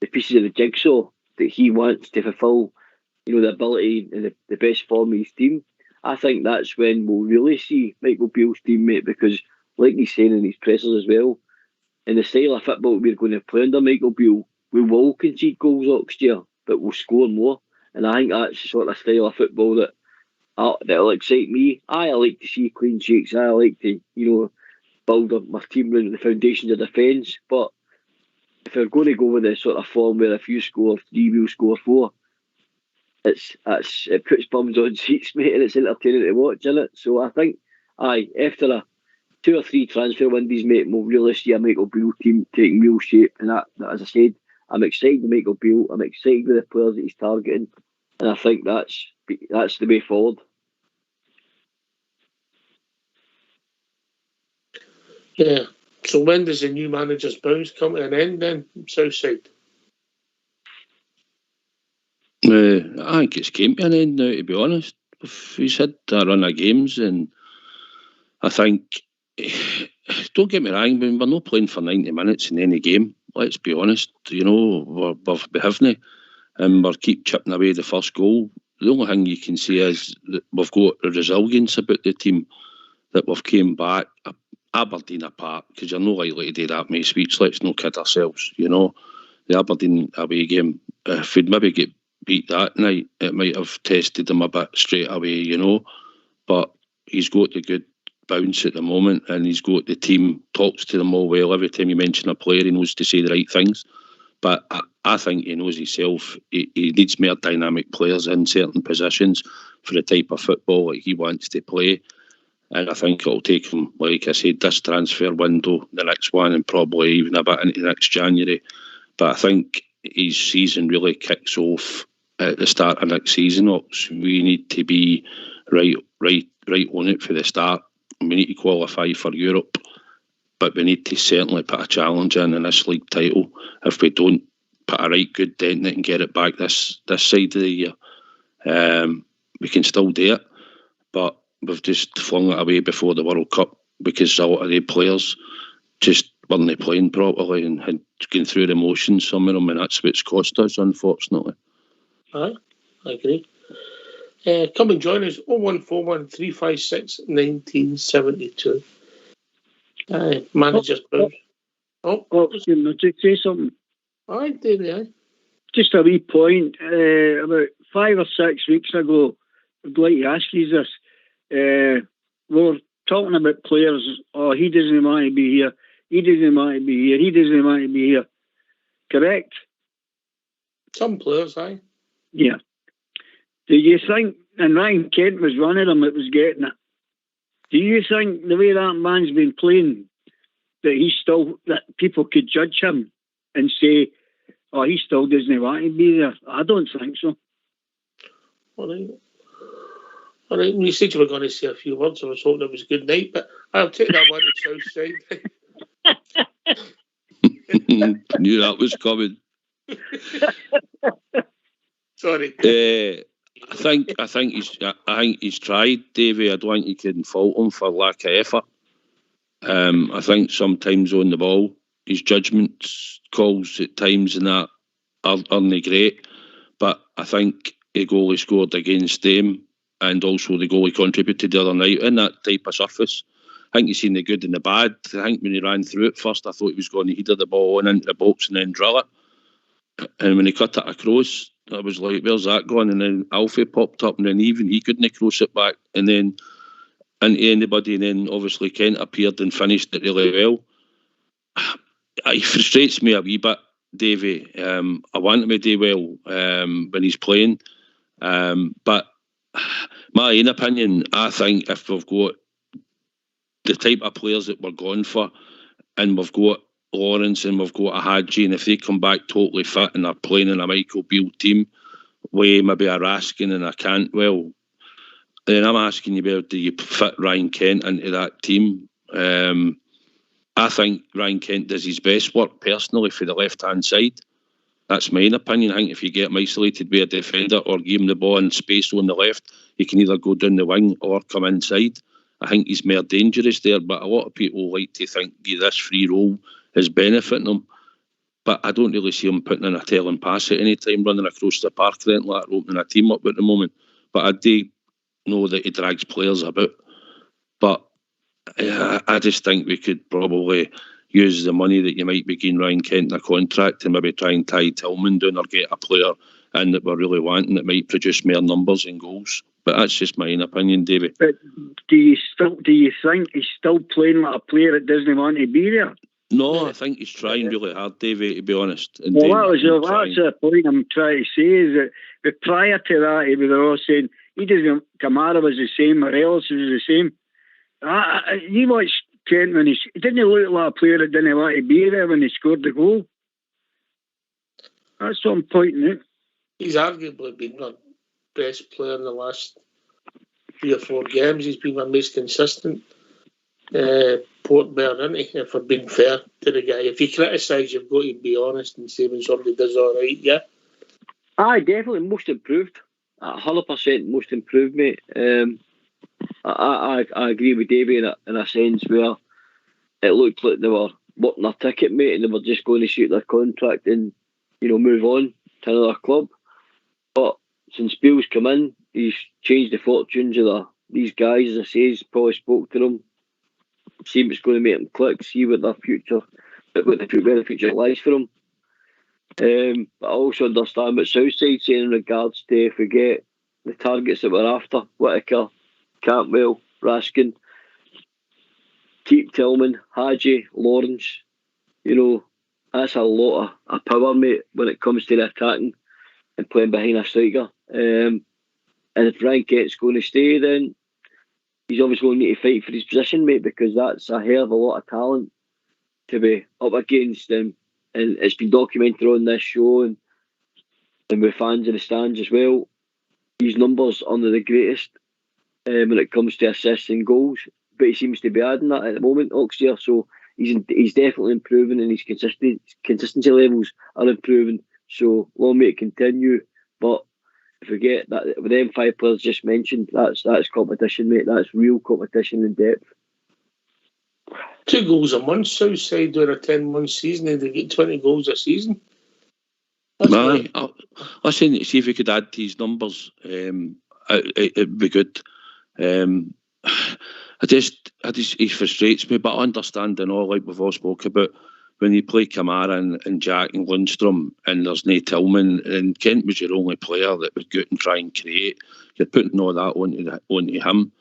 the pieces of the jigsaw that he wants to fulfil, the ability and the best form of his team. I think that's when we'll really see Michael Beale's teammate, because like he's saying in his pressers as well, in the style of football we're going to play under Michael Beale, we will concede goals next year, but we'll score more. And I think that's the sort of style of football that'll excite me. I like to see clean sheets. I like to, build up my team around the foundations of defence. But if we're going to go with the sort of form where if you score 3, we'll score 4, it puts bums on seats, mate, and it's entertaining to watch, isn't it? So I think, after a 2 or 3 transfer windows, mate, we'll really see a Michael Beale team taking real shape. And that, as I said, I'm excited with Michael Beale. I'm excited with the players that he's targeting, and I think that's the way forward. Yeah. So when does the new manager's bounce come to an end then, Southside? I think it's came to an end now, to be honest. He's had a run of games, and I think, don't get me wrong, but we're not playing for 90 minutes in any game. Let's be honest, we're behaving, and we're keep chipping away the first goal. The only thing you can see is that we've got a resilience about the team, that we've came back, Aberdeen apart, because you're not likely to do that many weeks. Let's not kid ourselves, The Aberdeen away game, if we'd maybe get beat that night, it might have tested him a bit straight away, But he's got the good bounce at the moment, and he's got the team, talks to them all well. Every time you mention a player, he knows to say the right things. But I think he knows himself. He needs more dynamic players in certain positions for the type of football that he wants to play. And I think it'll take him, like I said, this transfer window, the next one, and probably even a bit into next January. But I think his season really kicks off at the start of next season. We need to be right on it for the start. We need to qualify for Europe, but we need to certainly put a challenge in this league title. If we don't put a right good dent in it and get it back this side of the year, we can still do it. But we've just flung it away before the World Cup because a lot of the players just weren't playing properly and had gone through the motions, some of them, and that's what's cost us, unfortunately. Aye, I agree. Come and join us, 0141 356 1972. Manager's bounce. Can I say something? Aye, Davey, Just a wee point. About 5 or 6 weeks ago, I'd like to ask you this. We were talking about players. Oh, he doesn't want to be here. He doesn't want to be here. He doesn't want to be here. Correct? Some players, aye. Yeah. Do you think, and Ryan Kent was one of them that was getting it, do you think the way that man's been playing, that people could judge him and say, oh, he still doesn't want to be there? I don't think so. All right. You said you were going to say a few words. I was hoping it was good night, but I'll take that one to Southside. Knew that was coming. Sorry. I think he's tried, Davey. I don't think you can fault him for lack of effort. I think sometimes on the ball, his judgment calls at times and that aren't great. But I think the goal he scored against them, and also the goal he contributed the other night in that type of surface, I think you've seen the good and the bad. I think when he ran through it first, I thought he was going to header the ball on into the box and then drill it. And when he cut it across, I was like, where's that going? And then Alfie popped up, and then even he couldn't cross it back and then into anybody. And then obviously Kent appeared and finished it really well. It frustrates me a wee bit, Davey. I want him to do well when he's playing. But my own opinion, I think if we've got the type of players that we're going for, and we've got Lawrence and we've got a Hadji, and if they come back totally fit and are playing in a Michael Beale team with maybe a Raskin and a Cantwell, then I'm asking you, do you fit Ryan Kent into that team? I think Ryan Kent does his best work personally for the left-hand side. That's my opinion. I think if you get him isolated by a defender or give him the ball in space on the left, he can either go down the wing or come inside. I think he's more dangerous there, but a lot of people like to think this free role is benefiting him. But I don't really see him putting in a telling pass at any time, running across the park or anything like that, opening a team up at the moment. But I do know that he drags players about. But I just think we could probably use the money that you might be giving Ryan Kent in a contract and maybe try and tie Tillman down or get a player in that we're really wanting that might produce more numbers and goals. But that's just my own opinion, David. But do you think he's still playing like a player that doesn't want to be there? No, I think he's trying really hard, Davey, to be honest. And Well, that's the point I'm trying to say, is that but prior to that, he was all saying he doesn't. Kamara was the same, or else was the same. You watch Kent when he didn't look like a player that didn't want to be there when he scored the goal. That's what I'm pointing out. He's arguably been the best player in the last 3 or 4 games. He's been my most consistent port bearer, isn't he? If we're being fair to the guy. If you criticise, you've got to be honest and say when somebody does all right, yeah? Aye, definitely most improved. 100% most improved, mate. I agree with Davey in a sense where it looked like they were working their ticket, mate, and they were just going to shoot their contract and, move on to another club. But since Bill's come in, he's changed the fortunes of these guys, as I say. He's probably spoke to them, see what's going to make them click, see what their future, where the future lies for them. But I also understand what Southside's saying in regards to if we get the targets that we're after: Whittaker, Cantwell, Raskin, Keep Tillman, Hadji, Lawrence. That's a lot of power, mate, when it comes to the attacking and playing behind a striker. And if Ryan Kent's going to stay, then he's obviously going to need to fight for his position, mate, because that's a hell of a lot of talent to be up against him. And it's been documented on this show and with fans in the stands as well. His numbers aren't the greatest when it comes to assists and goals, but he seems to be adding that at the moment, Oxford. So he's definitely improving, and his consistency levels are improving. So long may it continue. But if we get that with them 5 players just mentioned, that's competition, mate. That's real competition in depth. 2 goals a month, Southside during a 10-month season, and they get 20 goals a season. Listen, see if we could add these numbers, it'd be good. He frustrates me, but I understand and all, like we've all spoke about, when you play Kamara and Jack and Lundstrom and there's no Tillman, and Kent was your only player that would go out and try and create, you're putting all that onto him.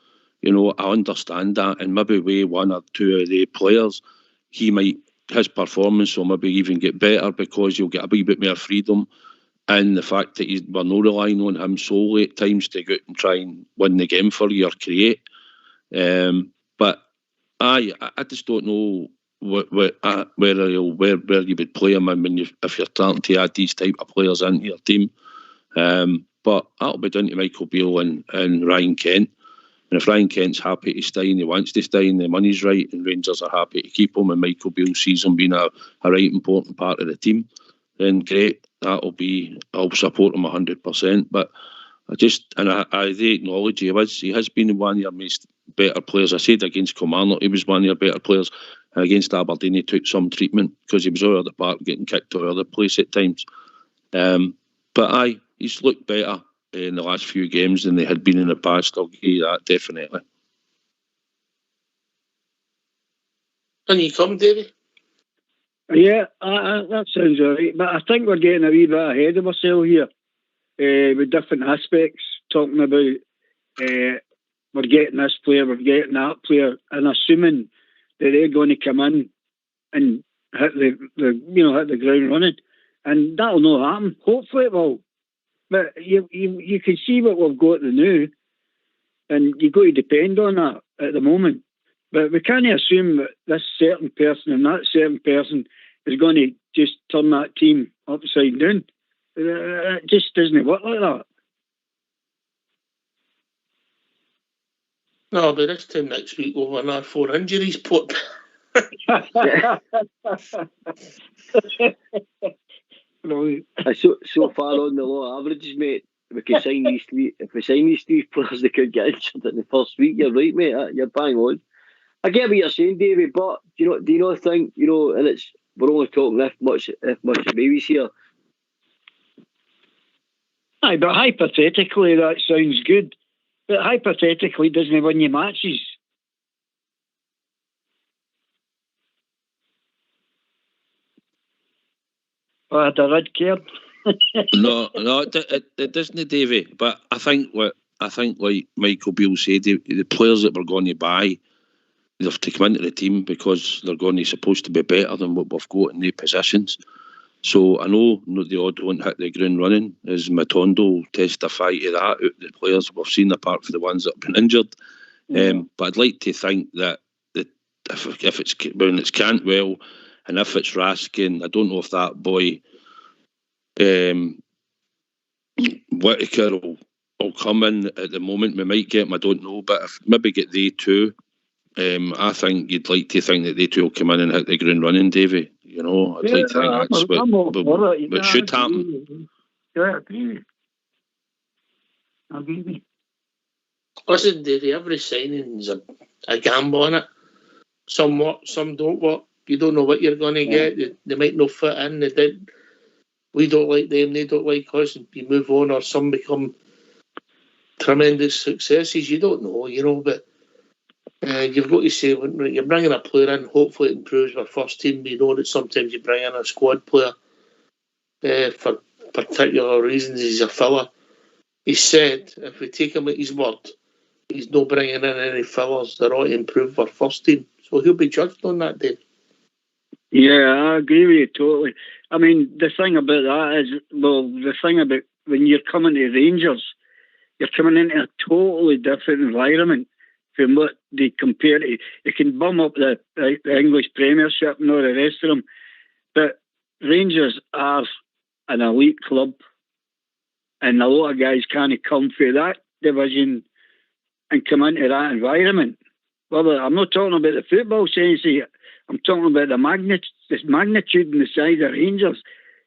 I understand that, and maybe with 1 or 2 of the players, his performance will maybe even get better because you'll get a wee bit more freedom, and the fact that we're not relying on him solely at times to go out and try and win the game for you or create. But I just don't know where you would play him if you're starting to add these type of players into your team. But that'll be down to Michael Beale and Ryan Kent. And if Ryan Kent's happy to stay and he wants to stay and the money's right and Rangers are happy to keep him and Michael Beale sees him being a right important part of the team, then great. I'll support him 100%. But I do acknowledge he has been one of your most better players. I said against Kilmarnock he was one of your better players, and against Aberdeen he took some treatment because he was all over the park getting kicked all over the place at times. But he's looked better in the last few games than they had been in the past. I'll give you that, definitely. And you come, Davey? Yeah, that sounds all right. But I think we're getting a wee bit ahead of ourselves here with different aspects, talking about we're getting this player, we're getting that player, and assuming that they're going to come in and hit the ground running. And that'll not happen. Hopefully it will. But you can see what we've got now, and you've got to depend on that at the moment. But we can't assume that this certain person and that certain person is going to just turn that team upside down. It just doesn't work like that. No, but this time next week we'll win our 4 injuries, put. No, So far on the low averages, mate. We could sign these three. If we sign these three players, they could get injured in the first week. You're right, mate. You're bang on. I get what you're saying, Davey, but do you not think, and we're only talking if much babies here. Aye, but hypothetically that sounds good. But hypothetically, doesn't he win you matches? Oh, had a red card. No, it doesn't, Davey. But I think like Michael Beale said, the players that we're going to buy, they have to come into the team because they're going to supposed to be better than what we've got in their positions. So I know the odd won't hit the ground running, as Matondo will testify to that. Out the players we've seen, apart from the ones that have been injured. But I'd like to think that if it's Cantwell and if it's Raskin, I don't know if that boy Whittaker will come in at the moment. We might get him, I don't know, but if maybe get they two, I think you'd like to think that they two will come in and hit the ground running, Davey. I'd like to think that's what should happen. Yeah, I agree. I agree. Listen, Davey, every signing's a gamble on it. Some work, some don't work. You don't know what you're going to get. They might not fit in. We don't like them, they don't like us, and you move on, or some become tremendous successes. You don't know, but you've got to say, when you're bringing a player in, hopefully it improves our first team. We know that sometimes you bring in a squad player for particular reasons. He's a filler. He said, if we take him at his word, he's not bringing in any fillers that ought to improve our first team. So he'll be judged on that day. Yeah, I agree with you totally. I mean, the thing about that is, the thing about when you're coming to Rangers, you're coming into a totally different environment from what they compare to. You can bum up the English Premiership and all the rest of them, but Rangers are an elite club, and a lot of guys can't come through that division and come into that environment. Well, I'm not talking about the football sense here. I'm talking about the magnitude and the size of Rangers.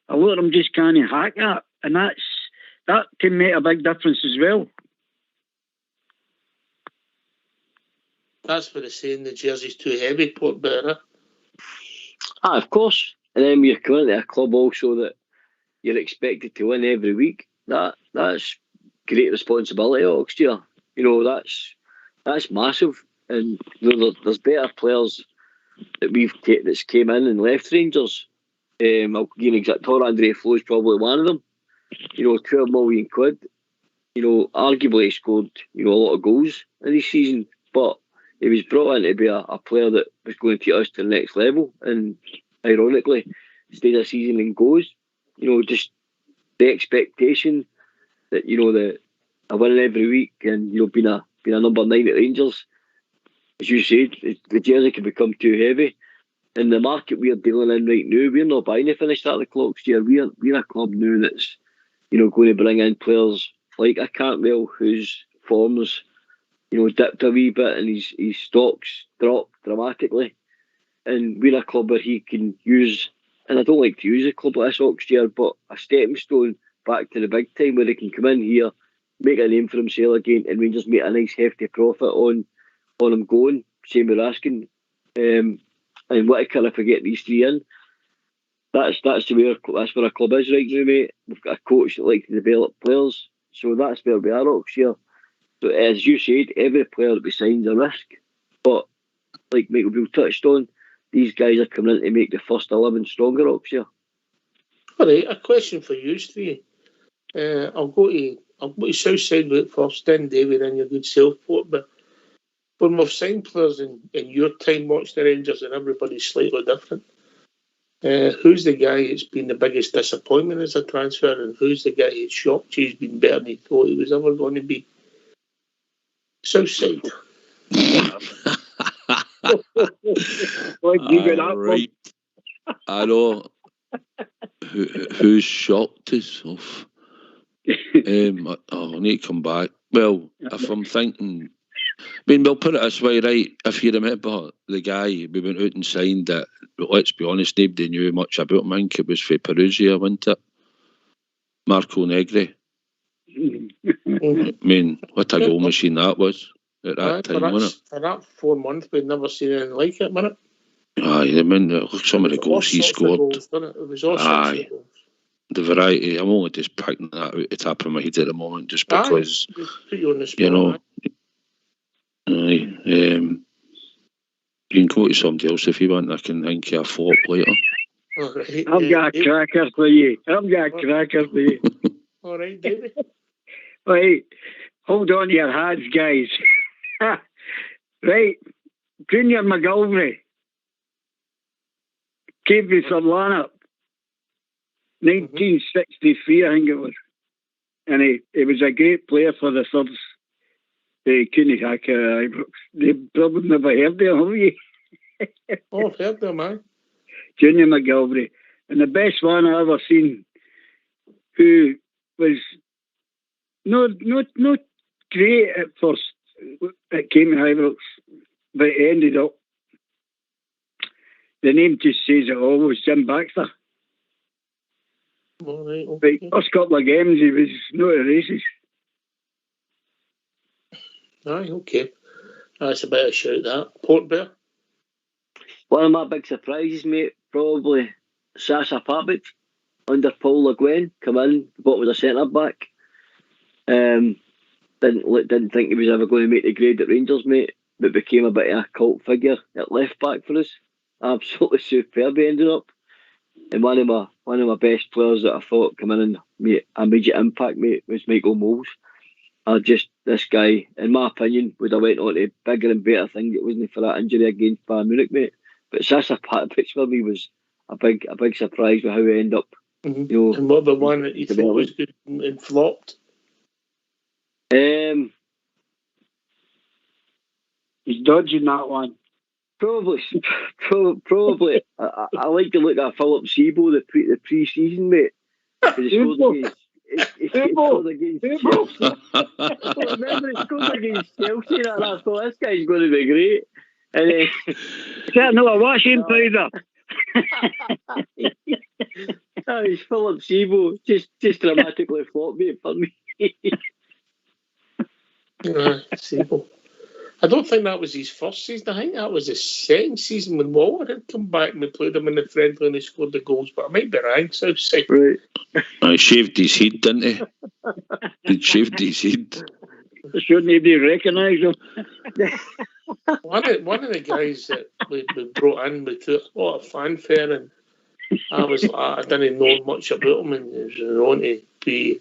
A lot of them just can't hack that, and that can make a big difference as well. That's what they're saying, the jersey's too heavy, put better. Of course. And then you're coming into a club also that you're expected to win every week. That's great responsibility, Oxtear. That's massive. And there's better players that that's came in and left Rangers. I'll give you an exact. Andre Flo is probably one of them. £12 million. Arguably he scored a lot of goals in this season, but he was brought in to be a player that was going to take us to the next level. And ironically, stays a season and goes. Just the expectation that that a winning every week and being a number 9 at Rangers. As you said, the jersey can become too heavy. In the market we're dealing in right now, we're not buying to finish at the clock. We're a club now that's going to bring in players like a Cantwell whose forms dipped a wee bit and his stocks dropped dramatically. And we're a club where he can use, and I don't like to use a club like this Oxford, but a stepping stone back to the big time where he can come in here, make a name for himself again, and Rangers make a nice hefty profit on him going. Same with Raskin. And Whittaker, if we get these three in, that's where a club is right now, mate. We've got a coach that likes to develop players, so that's where we are, Oxford. So as you said, every player that we sign's a risk, but like Michael Beale touched on, these guys are coming in to make the first 11 stronger, Oxford. All right, a question for you three. I'll go to Southside with it first, then David and your good self, but when we've signed players in your time watching the Rangers, and everybody's slightly different, who's the guy that's been the biggest disappointment as a transfer, and who's the guy that's shocked you he's been better than he thought he was ever going to be? Southside. Right. I know. Who's shocked us off? I need to come back. Well, if I'm thinking, we'll put it this way, right? If you remember the guy we went out and signed that, let's be honest, nobody knew much about him. I think it was for Perugia, wasn't it? Marco Negri. I mean, what a goal machine that was at that time, wasn't it? For that 4 months, we'd never seen anything like it, wasn't it? Aye, I mean, look, some of the goals he scored. Goals, wasn't it? It was all sorts of goals. The variety, I'm only just picking that out the top of my head at the moment, just because, put you on the spot, you know, you can go to somebody else if you want. I can think of a flop later. All right, I've got a cracker for you. All right, David. Right, hold on to your hats, guys. Right, Junior McGilvray came to Sir Lanark, 1963, I think it was. And he was a great player for the Subs. They couldn't hack Ibrox. They probably never heard of him, have you? Oh, I've heard them, man. Junior McGilvray. And the best one I ever seen, who was not great at first. It came to Ibrox, but it ended up. The name just says it all. Was Jim Baxter. All right, okay. But first couple of games, he was not the races. Aye, okay. That's a bit of a shout, that. Port Bear? One of my big surprises, mate, probably Sasa Papic under Paul Le Guen. Come in, what was a centre back. Didn't think he was ever going to make the grade at Rangers, mate, but became a bit of a cult figure at left back for us. Absolutely superb he ended up. And one of my best players that I thought come in and made a immediate impact, mate, was Michael Moles. This guy, in my opinion, would have went on to bigger and better things. It wasn't for that injury against Bayern Munich, mate. But Sasa Papic for me was a big surprise with how he ended up. Mm-hmm. You know, and what about one that you thought was good and flopped? He's dodging that one. Probably. I like to look at Philip Sebo, the pre-season, mate. He scored against Chelsea. Remember, he scored against Chelsea, and I thought, this guy's going to be great. And no, a washing powder. He's Philip Sebo, just dramatically flopped, mate, for me. Sebo. I don't think that was his first season. I think that was his second season when Waller had come back and we played him in the friendly and he scored the goals. But I might be wrong, Southside. Right. He shaved his head, didn't he? He shaved his head. Shouldn't he be recognised? One of the guys that we brought in with a lot of fanfare, and I didn't know much about him, and he was on to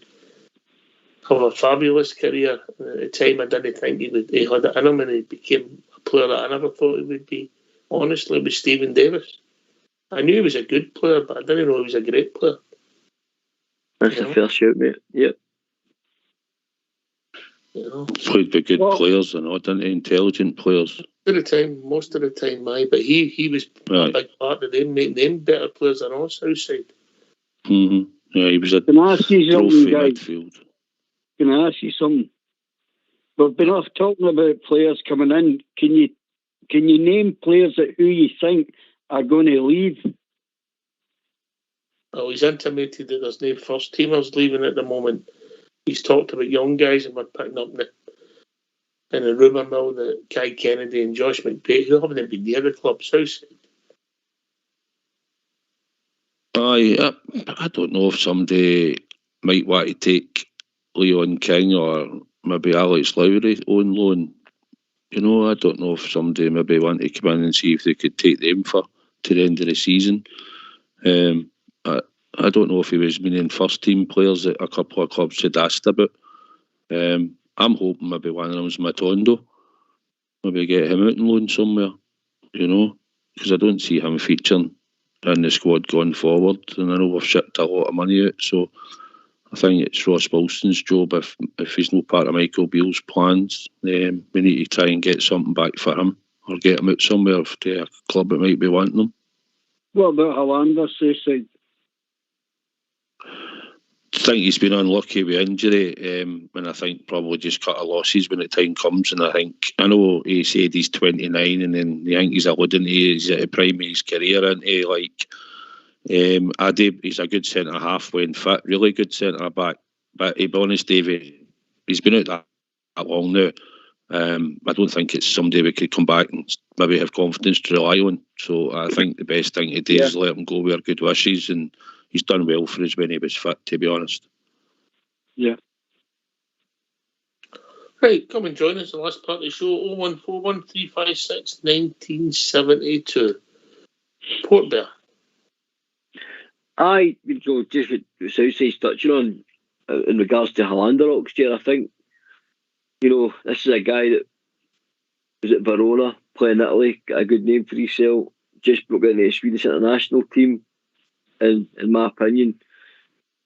have a fabulous career. At the time, I didn't think he had it in him, and he became a player that I never thought he would be. Honestly, with Stephen Davis. I knew he was a good player, but I didn't know he was a great player. That's a fair shout, mate. Yep. Played with good players and all, didn't he? Intelligent players. Most of the time, aye. But he was a big part of them, making them better players than us outside. Mm-hmm. Yeah, he was a trophy midfield. Can I ask you something? We've been off talking about players coming in. Can you name players that who you think are going to leave? Oh, he's intimated that there's no first teamers leaving at the moment. He's talked about young guys and we're picking up in the rumour mill that Kai Kennedy and Josh McPake, who haven't been near the club's house. I don't know if somebody might want to take Leon King or maybe Alex Lowry on loan. You know, I don't know if somebody maybe want to come in and see if they could take them to the end of the season. I don't know if he was meaning first team players that a couple of clubs had asked about. I'm hoping maybe one of them is Matondo. Maybe get him out and loan somewhere, you know, because I don't see him featuring in the squad going forward. And I know we've shipped a lot of money out, so I think it's Ross Wilson's job if he's not part of Michael Beale's plans. We need to try and get something back for him or get him out somewhere to a club that might be wanting him. What about Hollander, Suicide? I think he's been unlucky with injury, and I think probably just cut of losses when the time comes. And I know he said he's 29, and then I think he's alluding to he's at the prime of his career, isn't he? Like, Addy, he's a good centre half when fit, really good centre back. But to be honest, Davey, he's been out that long now. I don't think it's somebody we could come back and maybe have confidence to rely on. So I think the best thing to do is let him go with our good wishes, and he's done well for us when he was fit, to be honest. Yeah. Right, come and join us in the last part of the show. 0141 356 1972. Port Bear. Aye, so just what Southside's touching on in regards to Hollander Oxtear, I think, this is a guy that was at Verona, playing Italy, got a good name for himself, just broke into the Swedish international team, and in my opinion,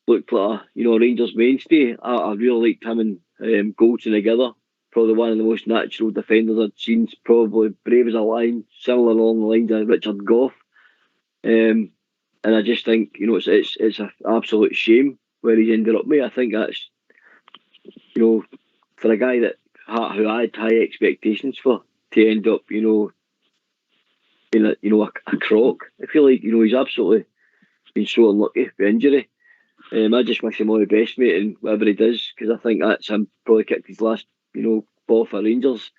looked like a Rangers mainstay. I really liked him and Goldson together. Probably one of the most natural defenders I'd seen. Probably brave as a lion, similar along the lines of Richard Gough. And I just think it's an absolute shame where he's ended up with. I think that's for a guy who I had high expectations for to end up being a crock. I feel like he's absolutely been so unlucky with injury. I just wish him all the best, mate, and whatever he does, because I think that's him probably kicked his last, ball for Rangers.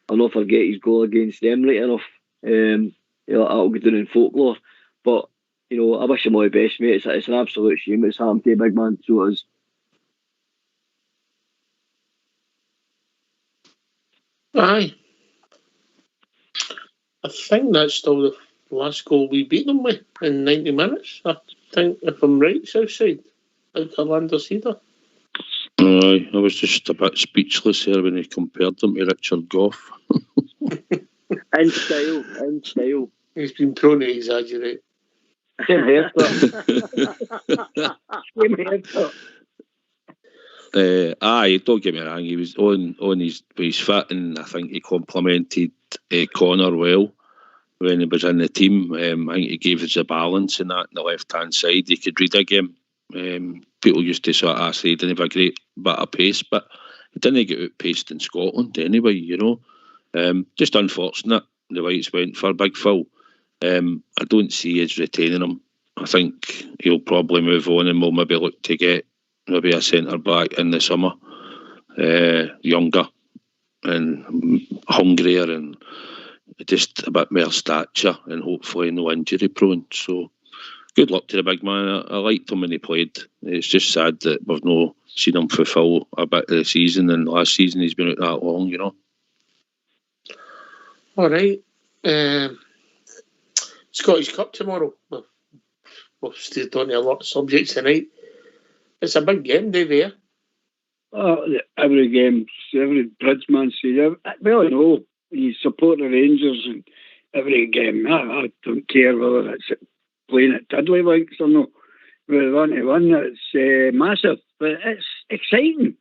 I'll not forget his goal against them right enough. That'll go down in folklore. But, I wish him all the best, mate. It's an absolute shame it's happened to a big man, so it is. Aye. I think that's still the last goal we beat them with in 90 minutes. I think, if I'm right, Southside. Like Hollander Cedar. Aye, I was just a bit speechless here when he compared them to Richard Gough. In style. He's been prone to exaggerate. Aye, don't get me wrong, he was on his fit, and I think he complimented Connor well when he was in the team. I think he gave us a balance in that on the left hand side. He could read a game. People used to sort of say he didn't have a great bit of pace, but he didn't get outpaced in Scotland anyway, Just unfortunate the Whites went for Big Phil. I don't see us retaining him. I think he'll probably move on, and we'll maybe look to get maybe a centre back in the summer, younger and hungrier and just a bit more stature, and hopefully no injury prone. So good luck to the big man. I liked him when he played. It's just sad that we've not seen him fulfil a bit of the season, and last season he's been out that long, All right. Scottish Cup tomorrow. We've stayed on to a lot of subjects tonight. It's a big game, Davey. Every game, every bridgeman says, well, no, you support the Rangers in every game. I don't care whether it's playing at Tiddlywinks or not. We want to win. It's massive, but it's exciting.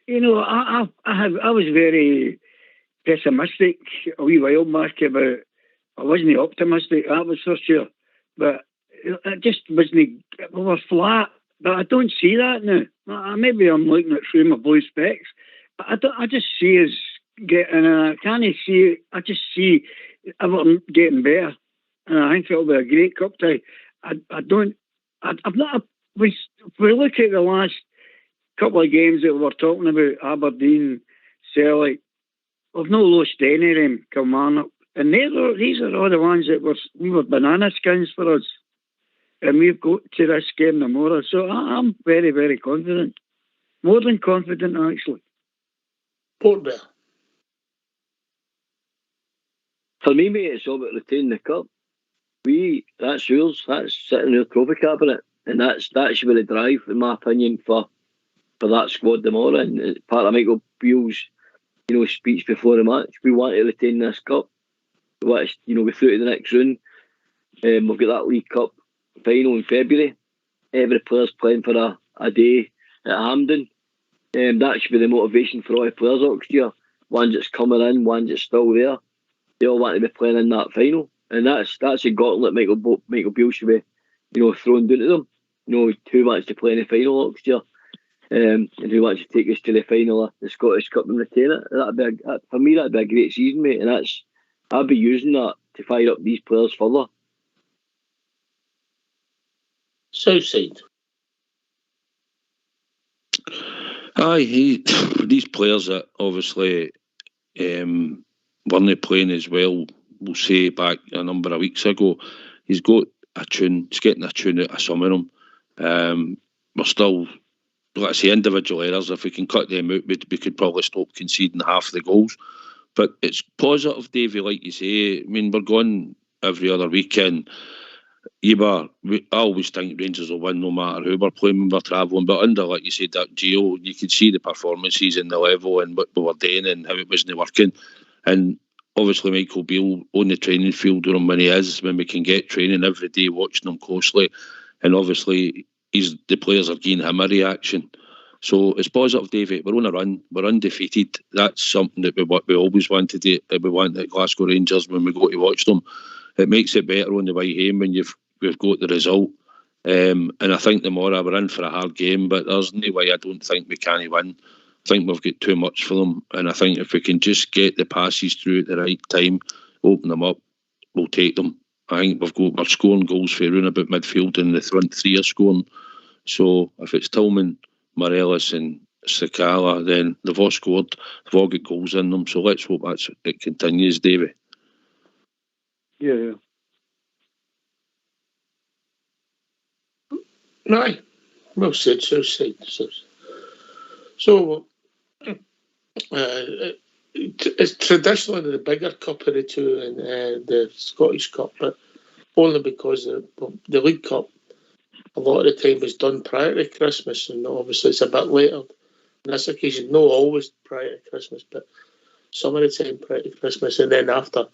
I was very pessimistic a wee while back about. I wasn't optimistic, that was for sure. But it just wasn't. We were flat. But I don't see that now. Maybe I'm looking at through my blue specs. I just see us getting. I can't see. I just see everything getting better, and I think it'll be a great cup tie. I'm not. If we look at the last couple of games that we were talking about, Aberdeen, Celtic, we've not lost any of them. Kilmarnock, and these are all the ones that were banana skins for us. And we've got to this game tomorrow. So I'm very, very confident. More than confident, actually. Port Bear. For me, mate, it's all about retaining the cup. That's yours. That's sitting in the trophy cabinet. And that's where the drive, in my opinion, for that squad tomorrow. And it's part of Michael Beale's, speech before the match. We want to retain this cup. We want to, go through to the next round. We've got that League Cup final in February. Every player's playing for a day at Hampden. That should be the motivation for all the players next year. Ones that's coming in, ones that's still there. They all want to be playing in that final. And that's a gauntlet Michael Beale should be, thrown down to them. Who wants to play in the final next year? And who wants to take us to the final of the Scottish Cup and retain it? For me, that'd be a great season, mate. And I'd be using that to fire up these players further. Southside. Aye, these players that obviously weren't playing as well, we'll say back a number of weeks ago, he's got a tune, he's getting a tune out of some of them. We're still, let's say, individual errors. If we can cut them out, we could probably stop conceding half the goals. But it's positive, Davey, like you say. I mean, we're going every other weekend. I always think Rangers will win no matter who we're playing when we're travelling. But under, like you said, that Gio, you could see the performances and the level and what we were doing and how it wasn't working. And obviously Michael Beale on the training field when he is, when we can get training every day, watching him closely. And obviously the players are giving him a reaction. So it's positive, Davey. We're on a run. We're undefeated. That's something that we always want to do. We want at Glasgow Rangers when we go to watch them. It makes it better on the way home when we've got the result. And I think tomorrow we're in for a hard game, but there's no way I don't think we can win. I think we've got too much for them. And I think if we can just get the passes through at the right time, open them up, we'll take them. I think we're scoring goals for around about midfield and the front three are scoring. So if it's Tillman, Morelos and Sakala, then they've all scored. They've all got goals in them. So let's hope it continues, Davey. Yeah. Aye. Well said, Southside. So, it's traditionally the bigger cup of the two and the Scottish Cup, but only because the League Cup a lot of the time is done prior to Christmas, and obviously it's a bit later on this occasion. Not always prior to Christmas, but some of the time prior to Christmas, and then after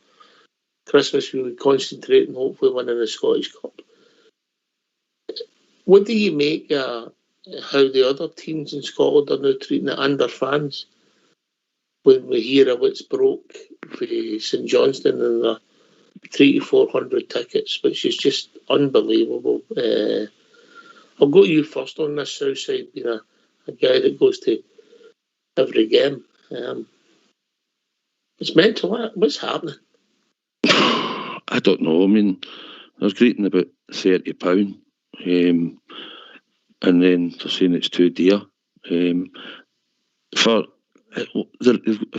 Christmas we would concentrate on hopefully winning the Scottish Cup. What do you make how the other teams in Scotland are now treating it and their fans? When we hear of what's broke for St Johnstone and the 300 to 400 tickets, which is just unbelievable. I'll go to you first on this, Southside, being a guy that goes to every game. It's mental. What's happening? I don't know. I mean, I was greeting about £30, and then they're saying it's too dear. If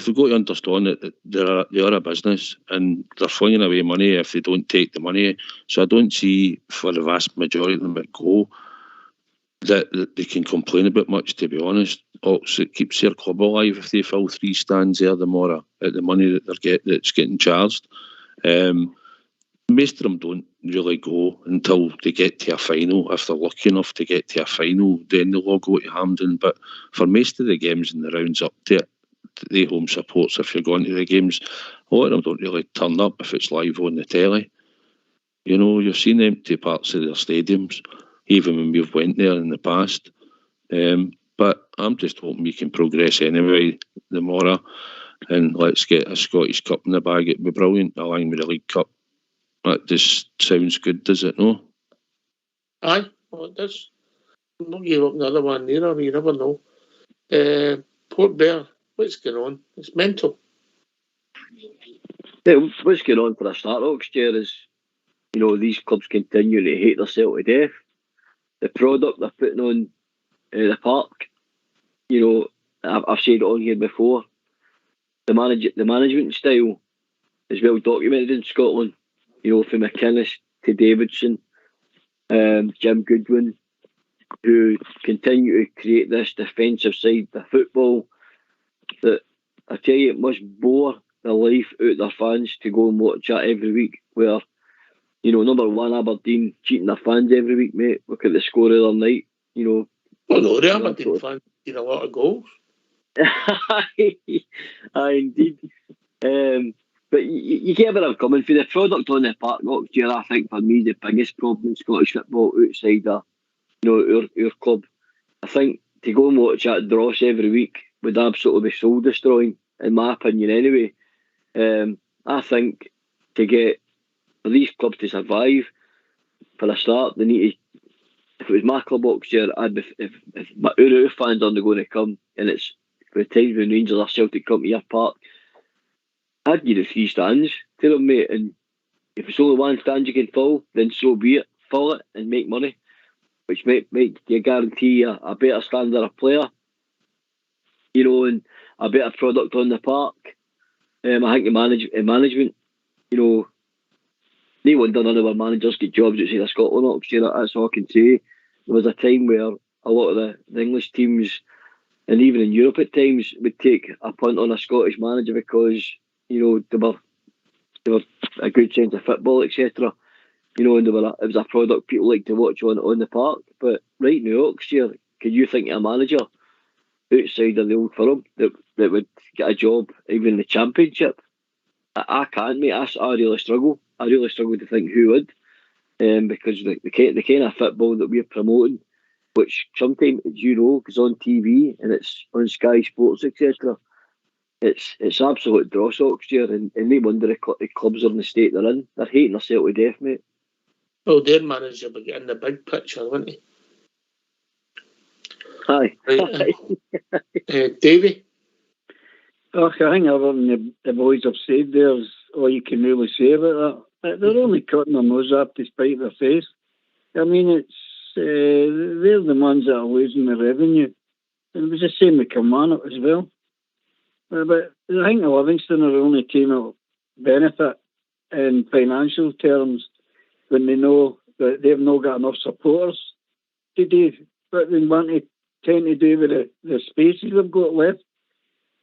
we've got to understand that they are a business and they're flinging away money if they don't take the money. So I don't see for the vast majority of them that go that they can complain about much, to be honest. Also, it keeps their club alive if they fill 3 stands there tomorrow at the money that that's getting charged. Most of them don't really go until they get to a final. If they're lucky enough to get to a final, then they'll all go to Hampden. But for most of the games in the rounds up to it, the home supports, if you're going to the games, a lot of them don't really turn up if it's live on the telly. You know, you've seen empty parts of their stadiums, even when we've went there in the past. But I'm just hoping we can progress anyway tomorrow, and let's get a Scottish Cup in the bag. It'd be brilliant, along with the League Cup. That just sounds good, does it, no? Aye, well, it does. Not give up another one either, you never know. Port Bear, what's going on? It's mental. Yeah, what's going on for a start, Oxford, is, you know, these clubs continue to hate themselves to death. The product they're putting on the park, you know, I've said it on here before, the management style is well documented in Scotland. You know, from McInnes to Davidson, Jim Goodwin, who continue to create this defensive side of football that, I tell you, it must bore the life out of their fans to go and watch that every week, where, you know, number one, Aberdeen cheating their fans every week, mate. Look at the score the other night, you know. Oh no, the Aberdeen fans seen a lot of goals. Aye, indeed. But you get where I'm coming from. The product on the park next year, I think, for me, the biggest problem in Scottish football outside of, you know, our club. I think to go and watch that dross every week would absolutely be soul destroying, in my opinion, anyway. I think to get for these clubs to survive, for a start, they need to. If it was my club Oxford, I'd be, if our fans aren't going to come, and it's for the times when Rangers or Celtic come to your park, I'd give the 3 stands to them, mate. And if it's only 1 stand you can fill, then so be it. Fill it and make money. which might you guarantee a better standard of player, you know, and a better product on the park. I think the management, you know, no wonder none of our managers get jobs outside of Scotland next year. That's all I can say. There was a time where a lot of the English teams, and even in Europe at times, would take a punt on a Scottish manager because, you know, they were a good sense of football, etc. You know, and it was a product people like to watch on the park. But right now, next year, can you think of a manager outside of the old firm that would get a job even in the Championship? I can't, mate. I really struggle. I really struggle to think who would, because the kind of football that we're promoting, which sometimes, you know, goes on TV and it's on Sky Sports, etc. It's absolute dross next year, and no wonder the clubs are in the state they're in. They're hating themselves to death, mate. Well, their manager will get in the big picture, won't he? Aye. Right, Davey? Oh, I think everything the boys have said there's all you can really say about that. They're only cutting their nose up to spite their face. I mean, it's they're the ones that are losing the revenue. And it was the same with Kilmarnock as well. But I think the Livingston are the only team that will benefit in financial terms when they know that they've not got enough supporters to do what they tend to do with the spaces they've got left.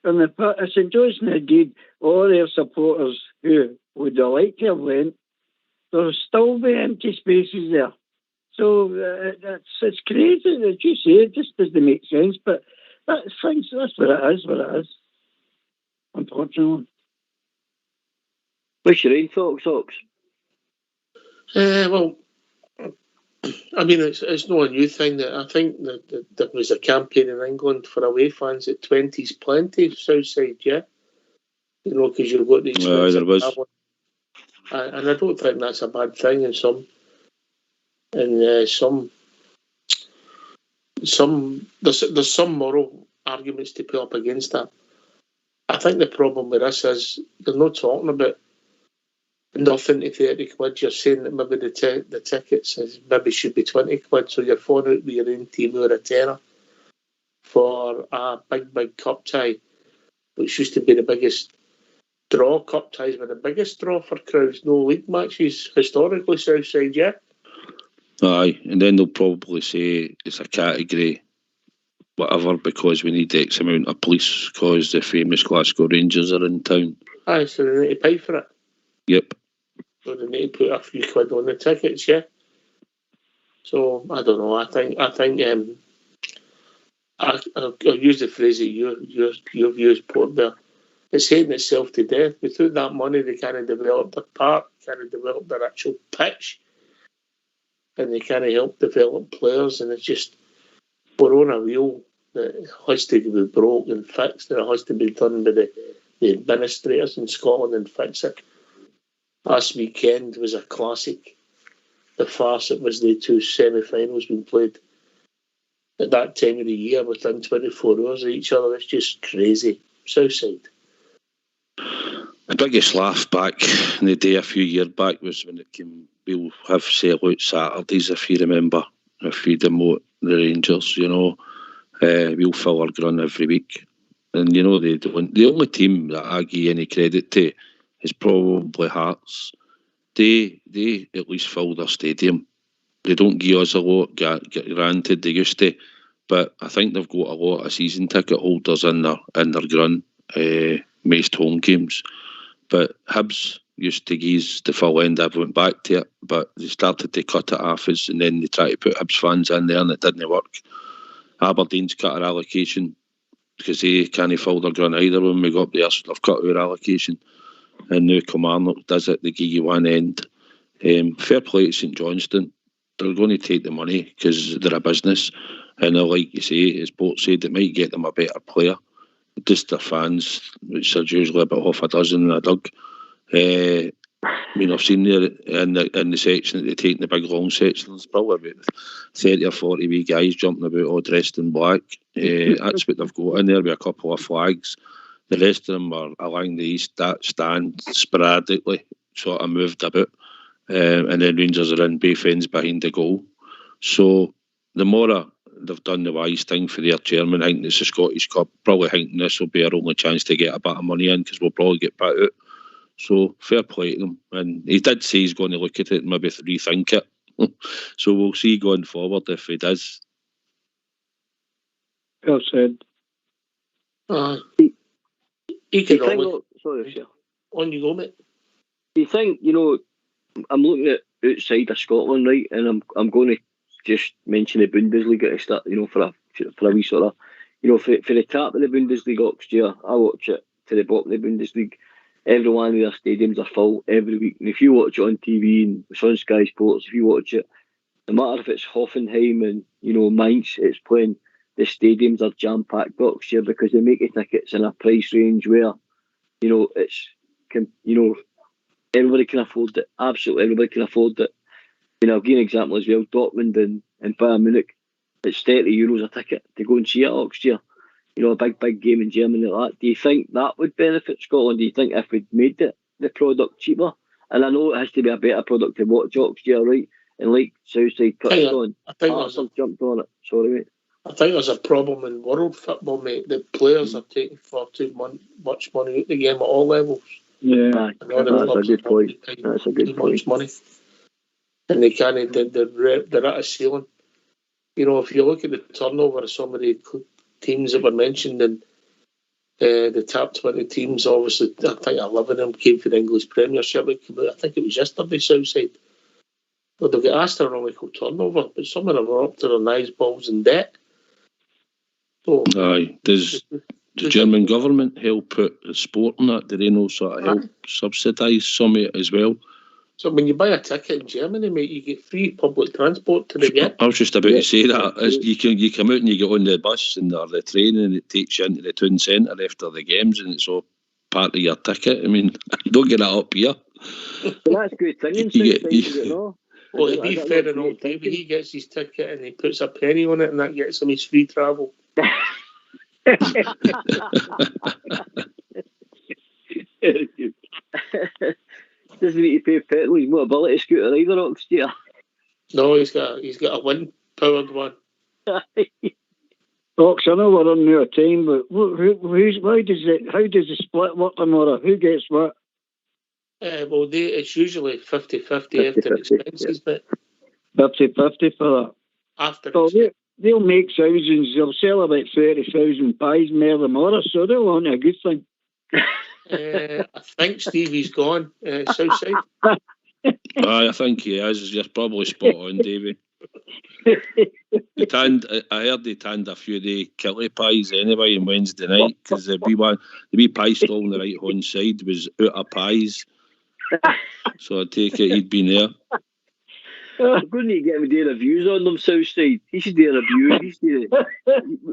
And St Johnstone indeed, all their supporters who would have liked to have went, there'll still be empty spaces there. So it's crazy that you say it just doesn't make sense, but that's what it is, unfortunately. What's your own thoughts, Ox? Well, I mean, it's not a new thing. That I think that there was a campaign in England for away fans at 20's plenty, Southside, yeah? You know, because you've got the expensive there was. travel. And I don't think that's a bad thing in some there's some moral arguments to put up against that. I think the problem with this is you're not talking about nothing to 30 quid. You're saying that maybe the tickets maybe should be 20 quid, so you're falling out with your own team or a tenner for a big cup tie, which used to be the biggest draw. Cup ties were the biggest draw for crowds, no league matches historically, Southside, yeah? Aye, and then they'll probably say it's a category whatever because we need X amount of police because the famous Glasgow Rangers are in town. Aye, so they need to pay for it. Yep. So they need to put a few quid on the tickets, yeah? So, I don't know, I think I'll use the phrase that you've used, Port there. It's hating itself to death. Without that money, they can't develop their park, can't develop their actual pitch, and they can't help develop players, and it's just, we're on a wheel that has to be broke and fixed, and it has to be done by the administrators in Scotland and fix it. Last weekend was a classic. The farce it was the two semi-finals being played at that time of the year within 24 hours of each other. It's just crazy. Southside. The biggest laugh back in the day a few years back was when it came, we'll have sell-out Saturdays, if you remember, if we demote the Rangers, you know. We'll fill our ground every week. And, you know, the only team that I give any credit to is probably Hearts. They at least fill their stadium. They don't give us a lot, granted, they used to, but I think they've got a lot of season ticket holders in their ground, most home games. But Hibs used to give the full end. I went back to it, but they started to cut it off, and then they tried to put Hibs fans in there, and it didn't work. Aberdeen's cut our allocation because they can't fill their ground either when we got up there, so they've cut our allocation. And now Kilmarnock does it, they give you one end. Fair play to St Johnstone. They're going to take the money because they're a business. And like you say, as Port said, it might get them a better player. Just their fans, which are usually about half a dozen in a dug. I mean, I've seen there in the section that they take in the big long section, there's probably about 30 or 40 wee guys jumping about all dressed in black. That's what they've got in there with a couple of flags. The rest of them are along the east that stand sporadically, sort of moved about. And then Rangers are in both ends behind the goal. So the Mora, they've done the wise thing for their chairman. I think it's the Scottish Cup. Probably think this will be our only chance to get a bit of money in, because we'll probably get back out. So fair play to them. And he did say he's going to look at it and maybe rethink it. So we'll see going forward if he does. Well said. Sorry, sure. On you go, mate. Do you think, I'm looking at outside of Scotland, right, and I'm going to just mention the Bundesliga to start, for a wee sort of, for the top of the Bundesliga next year, I watch it to the bottom of the Bundesliga. Every one of their stadiums are full every week, and if you watch it on TV and it's on Sky Sports, if you watch it, no matter if it's Hoffenheim and Mainz, it's playing, the stadiums are jam packed next year because they make the tickets in a price range where it's everybody can afford it. Absolutely everybody can afford it. I'll give you an example as well. Dortmund and Bayern Munich, it's €30 a ticket to go and see it next year. A big game in Germany like that. Do you think that would benefit Scotland? Do you think if we'd made the product cheaper? And I know it has to be a better product to watch next year, right? And like Southside touched on, Arsenal jumped on it. Sorry, mate. I think there's a problem in world football, mate, that players are taking far too much money out of the game at all levels. Yeah, that's a good point. That's a good point. Much money. And they can't, they're at a ceiling. If you look at the turnover of some of the teams that were mentioned in the top 20 teams, obviously, I think 11 of them came for the English Premiership. I think it was yesterday, Southside. Well, they've got astronomical turnover, but some of them are up to their nice balls in debt. So, aye, does the German government help put sport in that? Do they know sort of help subsidise some of it as well? So when you buy a ticket in Germany, mate, you get free public transport to the game. I was just about to say that. You come out and you get on the bus or the train, and it takes you into the town centre after the games, and it's all part of your ticket. I mean, you don't get that up here. But that's a good thing. Well, to be fair and all, David, he gets his ticket and he puts a penny on it, and that gets him his free travel. Doesn't need to pay petrol. He's mobility scooter either next year. No, he's got a wind powered one. Ox, I know we're on out of time, but how does the split work tomorrow? Who gets what? Well, it's usually 50-50 after expenses, but 50-50 for that. After they'll make thousands. They'll sell about 30,000 pies more tomorrow, so they'll want a good thing. I think Stevie's gone, Southside. I think he is. You're probably spot on, Davey. I heard they tanned a few of the killie pies anyway on Wednesday night, because the wee pie stall on the right hand side was out of pies. So I take it he'd been there. We're going to get him to do reviews on them, Southside. He should do a review.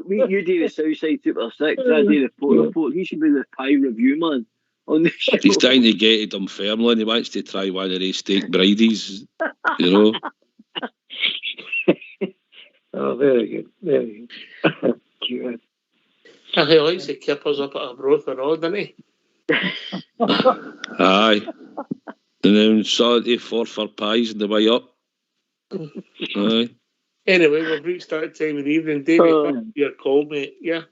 You do the Southside Super 6, I do the photo report. He should be the pie review man on the show. He's trying to get at them firmly, and he wants to try one of these steak bridies, Oh, very good. Very good. Cute. He likes to keep us up at a broth and all, doesn't he? Aye. And then Saturday, 4 for pies on the way up. Aye. Anyway, we've reached that time of the evening. David, thank you for your call, mate. Yeah.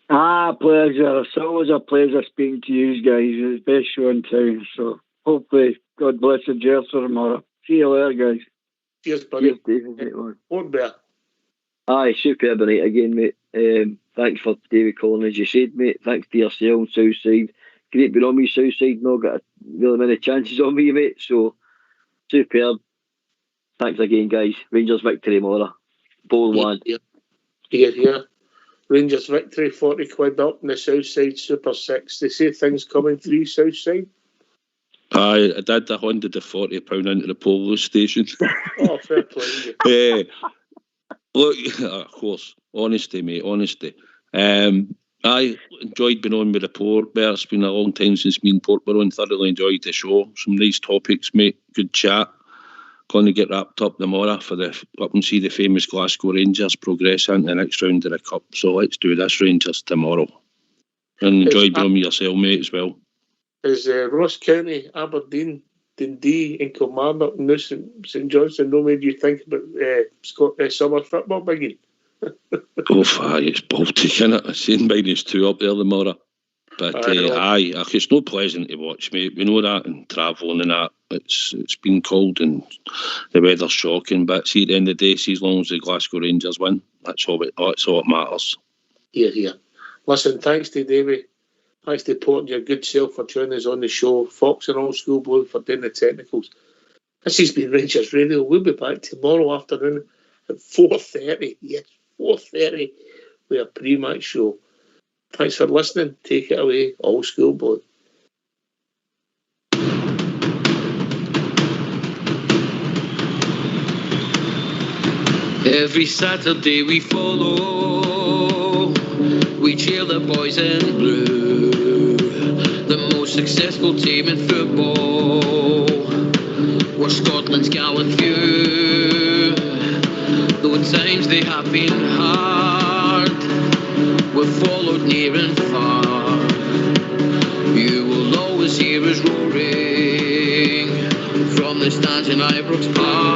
Pleasure. It's always a pleasure speaking to you guys. It's the best show in town. So hopefully, God bless the Jers for tomorrow. See you later, guys. Cheers, buddy. Won't be. Aye, superb night again, mate. Thanks for David calling, as you said, mate. Thanks to yourself, Southside. Great being on me, Southside. Not got really many chances on me, mate. So, superb. Thanks again, guys. Rangers victory tomorrow. Bowl one. Here. Rangers victory, 40 quid up in the Southside Super 6. They say things coming through Southside. Aye, I did £140 into the polling station. Oh, fair play. Look, of course, honesty, mate, honesty. I enjoyed being on with the Port Bear. It's been a long time since me and Port were on. Thoroughly enjoyed the show. Some nice topics, mate. Good chat. Going to get wrapped up tomorrow up and see the famous Glasgow Rangers progress into the next round of the Cup. So let's do this, Rangers, tomorrow. And enjoyed being on with yourself, mate, as well. Is Ross County, Aberdeen Dundee and Kilmarnock and this St Johnstone no made you think about summer football beginning? It's Baltic, innit? I've seen -2 up there tomorrow. But it's no pleasant to watch, mate. We know that, and travelling and that. It's been cold and the weather's shocking. But see, at the end of the day, see, as long as the Glasgow Rangers win, that's all it matters. Here. Listen, thanks to Davey. Thanks to Port and your good self for joining us on the show. Fox and Old School Blue for doing the technicals. This has been Rangers Radio. We'll be back tomorrow afternoon at 4:30. Yes, 4:30 with a pre-match show. Thanks for listening. Take it away, Old School Blue. Every Saturday we follow, we cheer the boys in blue, the most successful team in football. We're Scotland's gallant few, though at times they have been hard, we're followed near and far. You will always hear us roaring from the stands in Ibrox Park.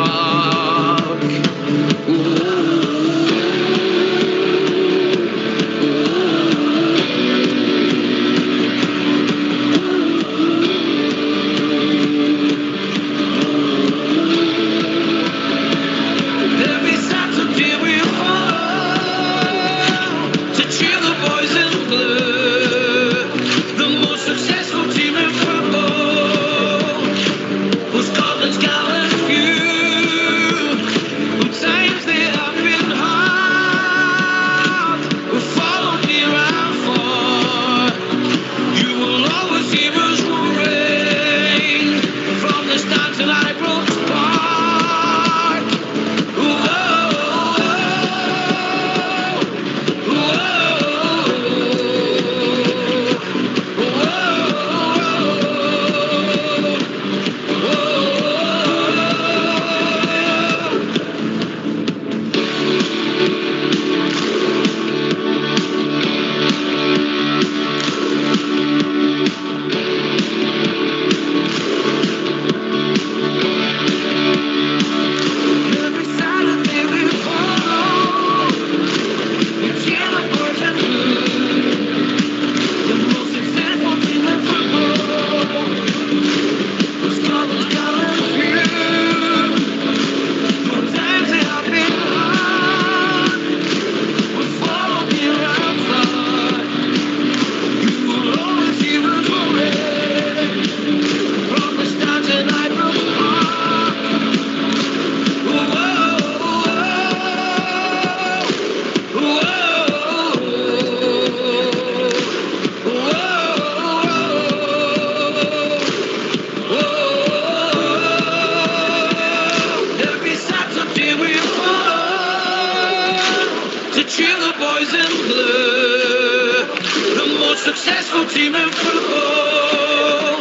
Successful team in football,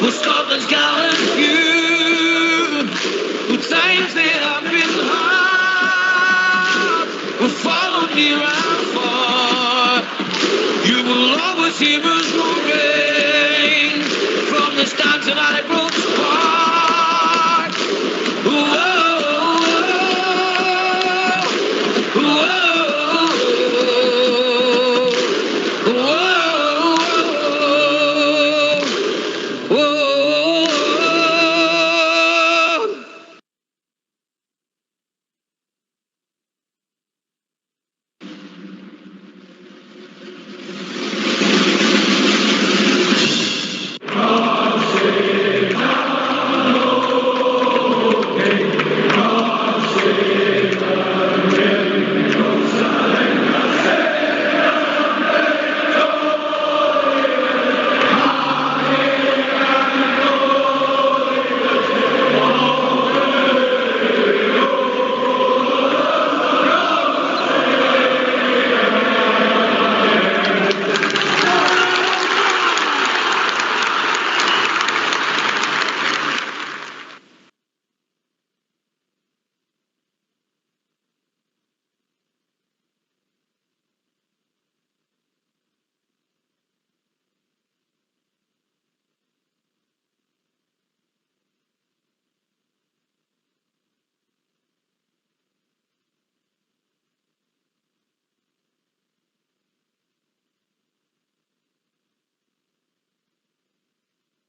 we're Scotland's gallant few, who times they have been hard, we're followed near.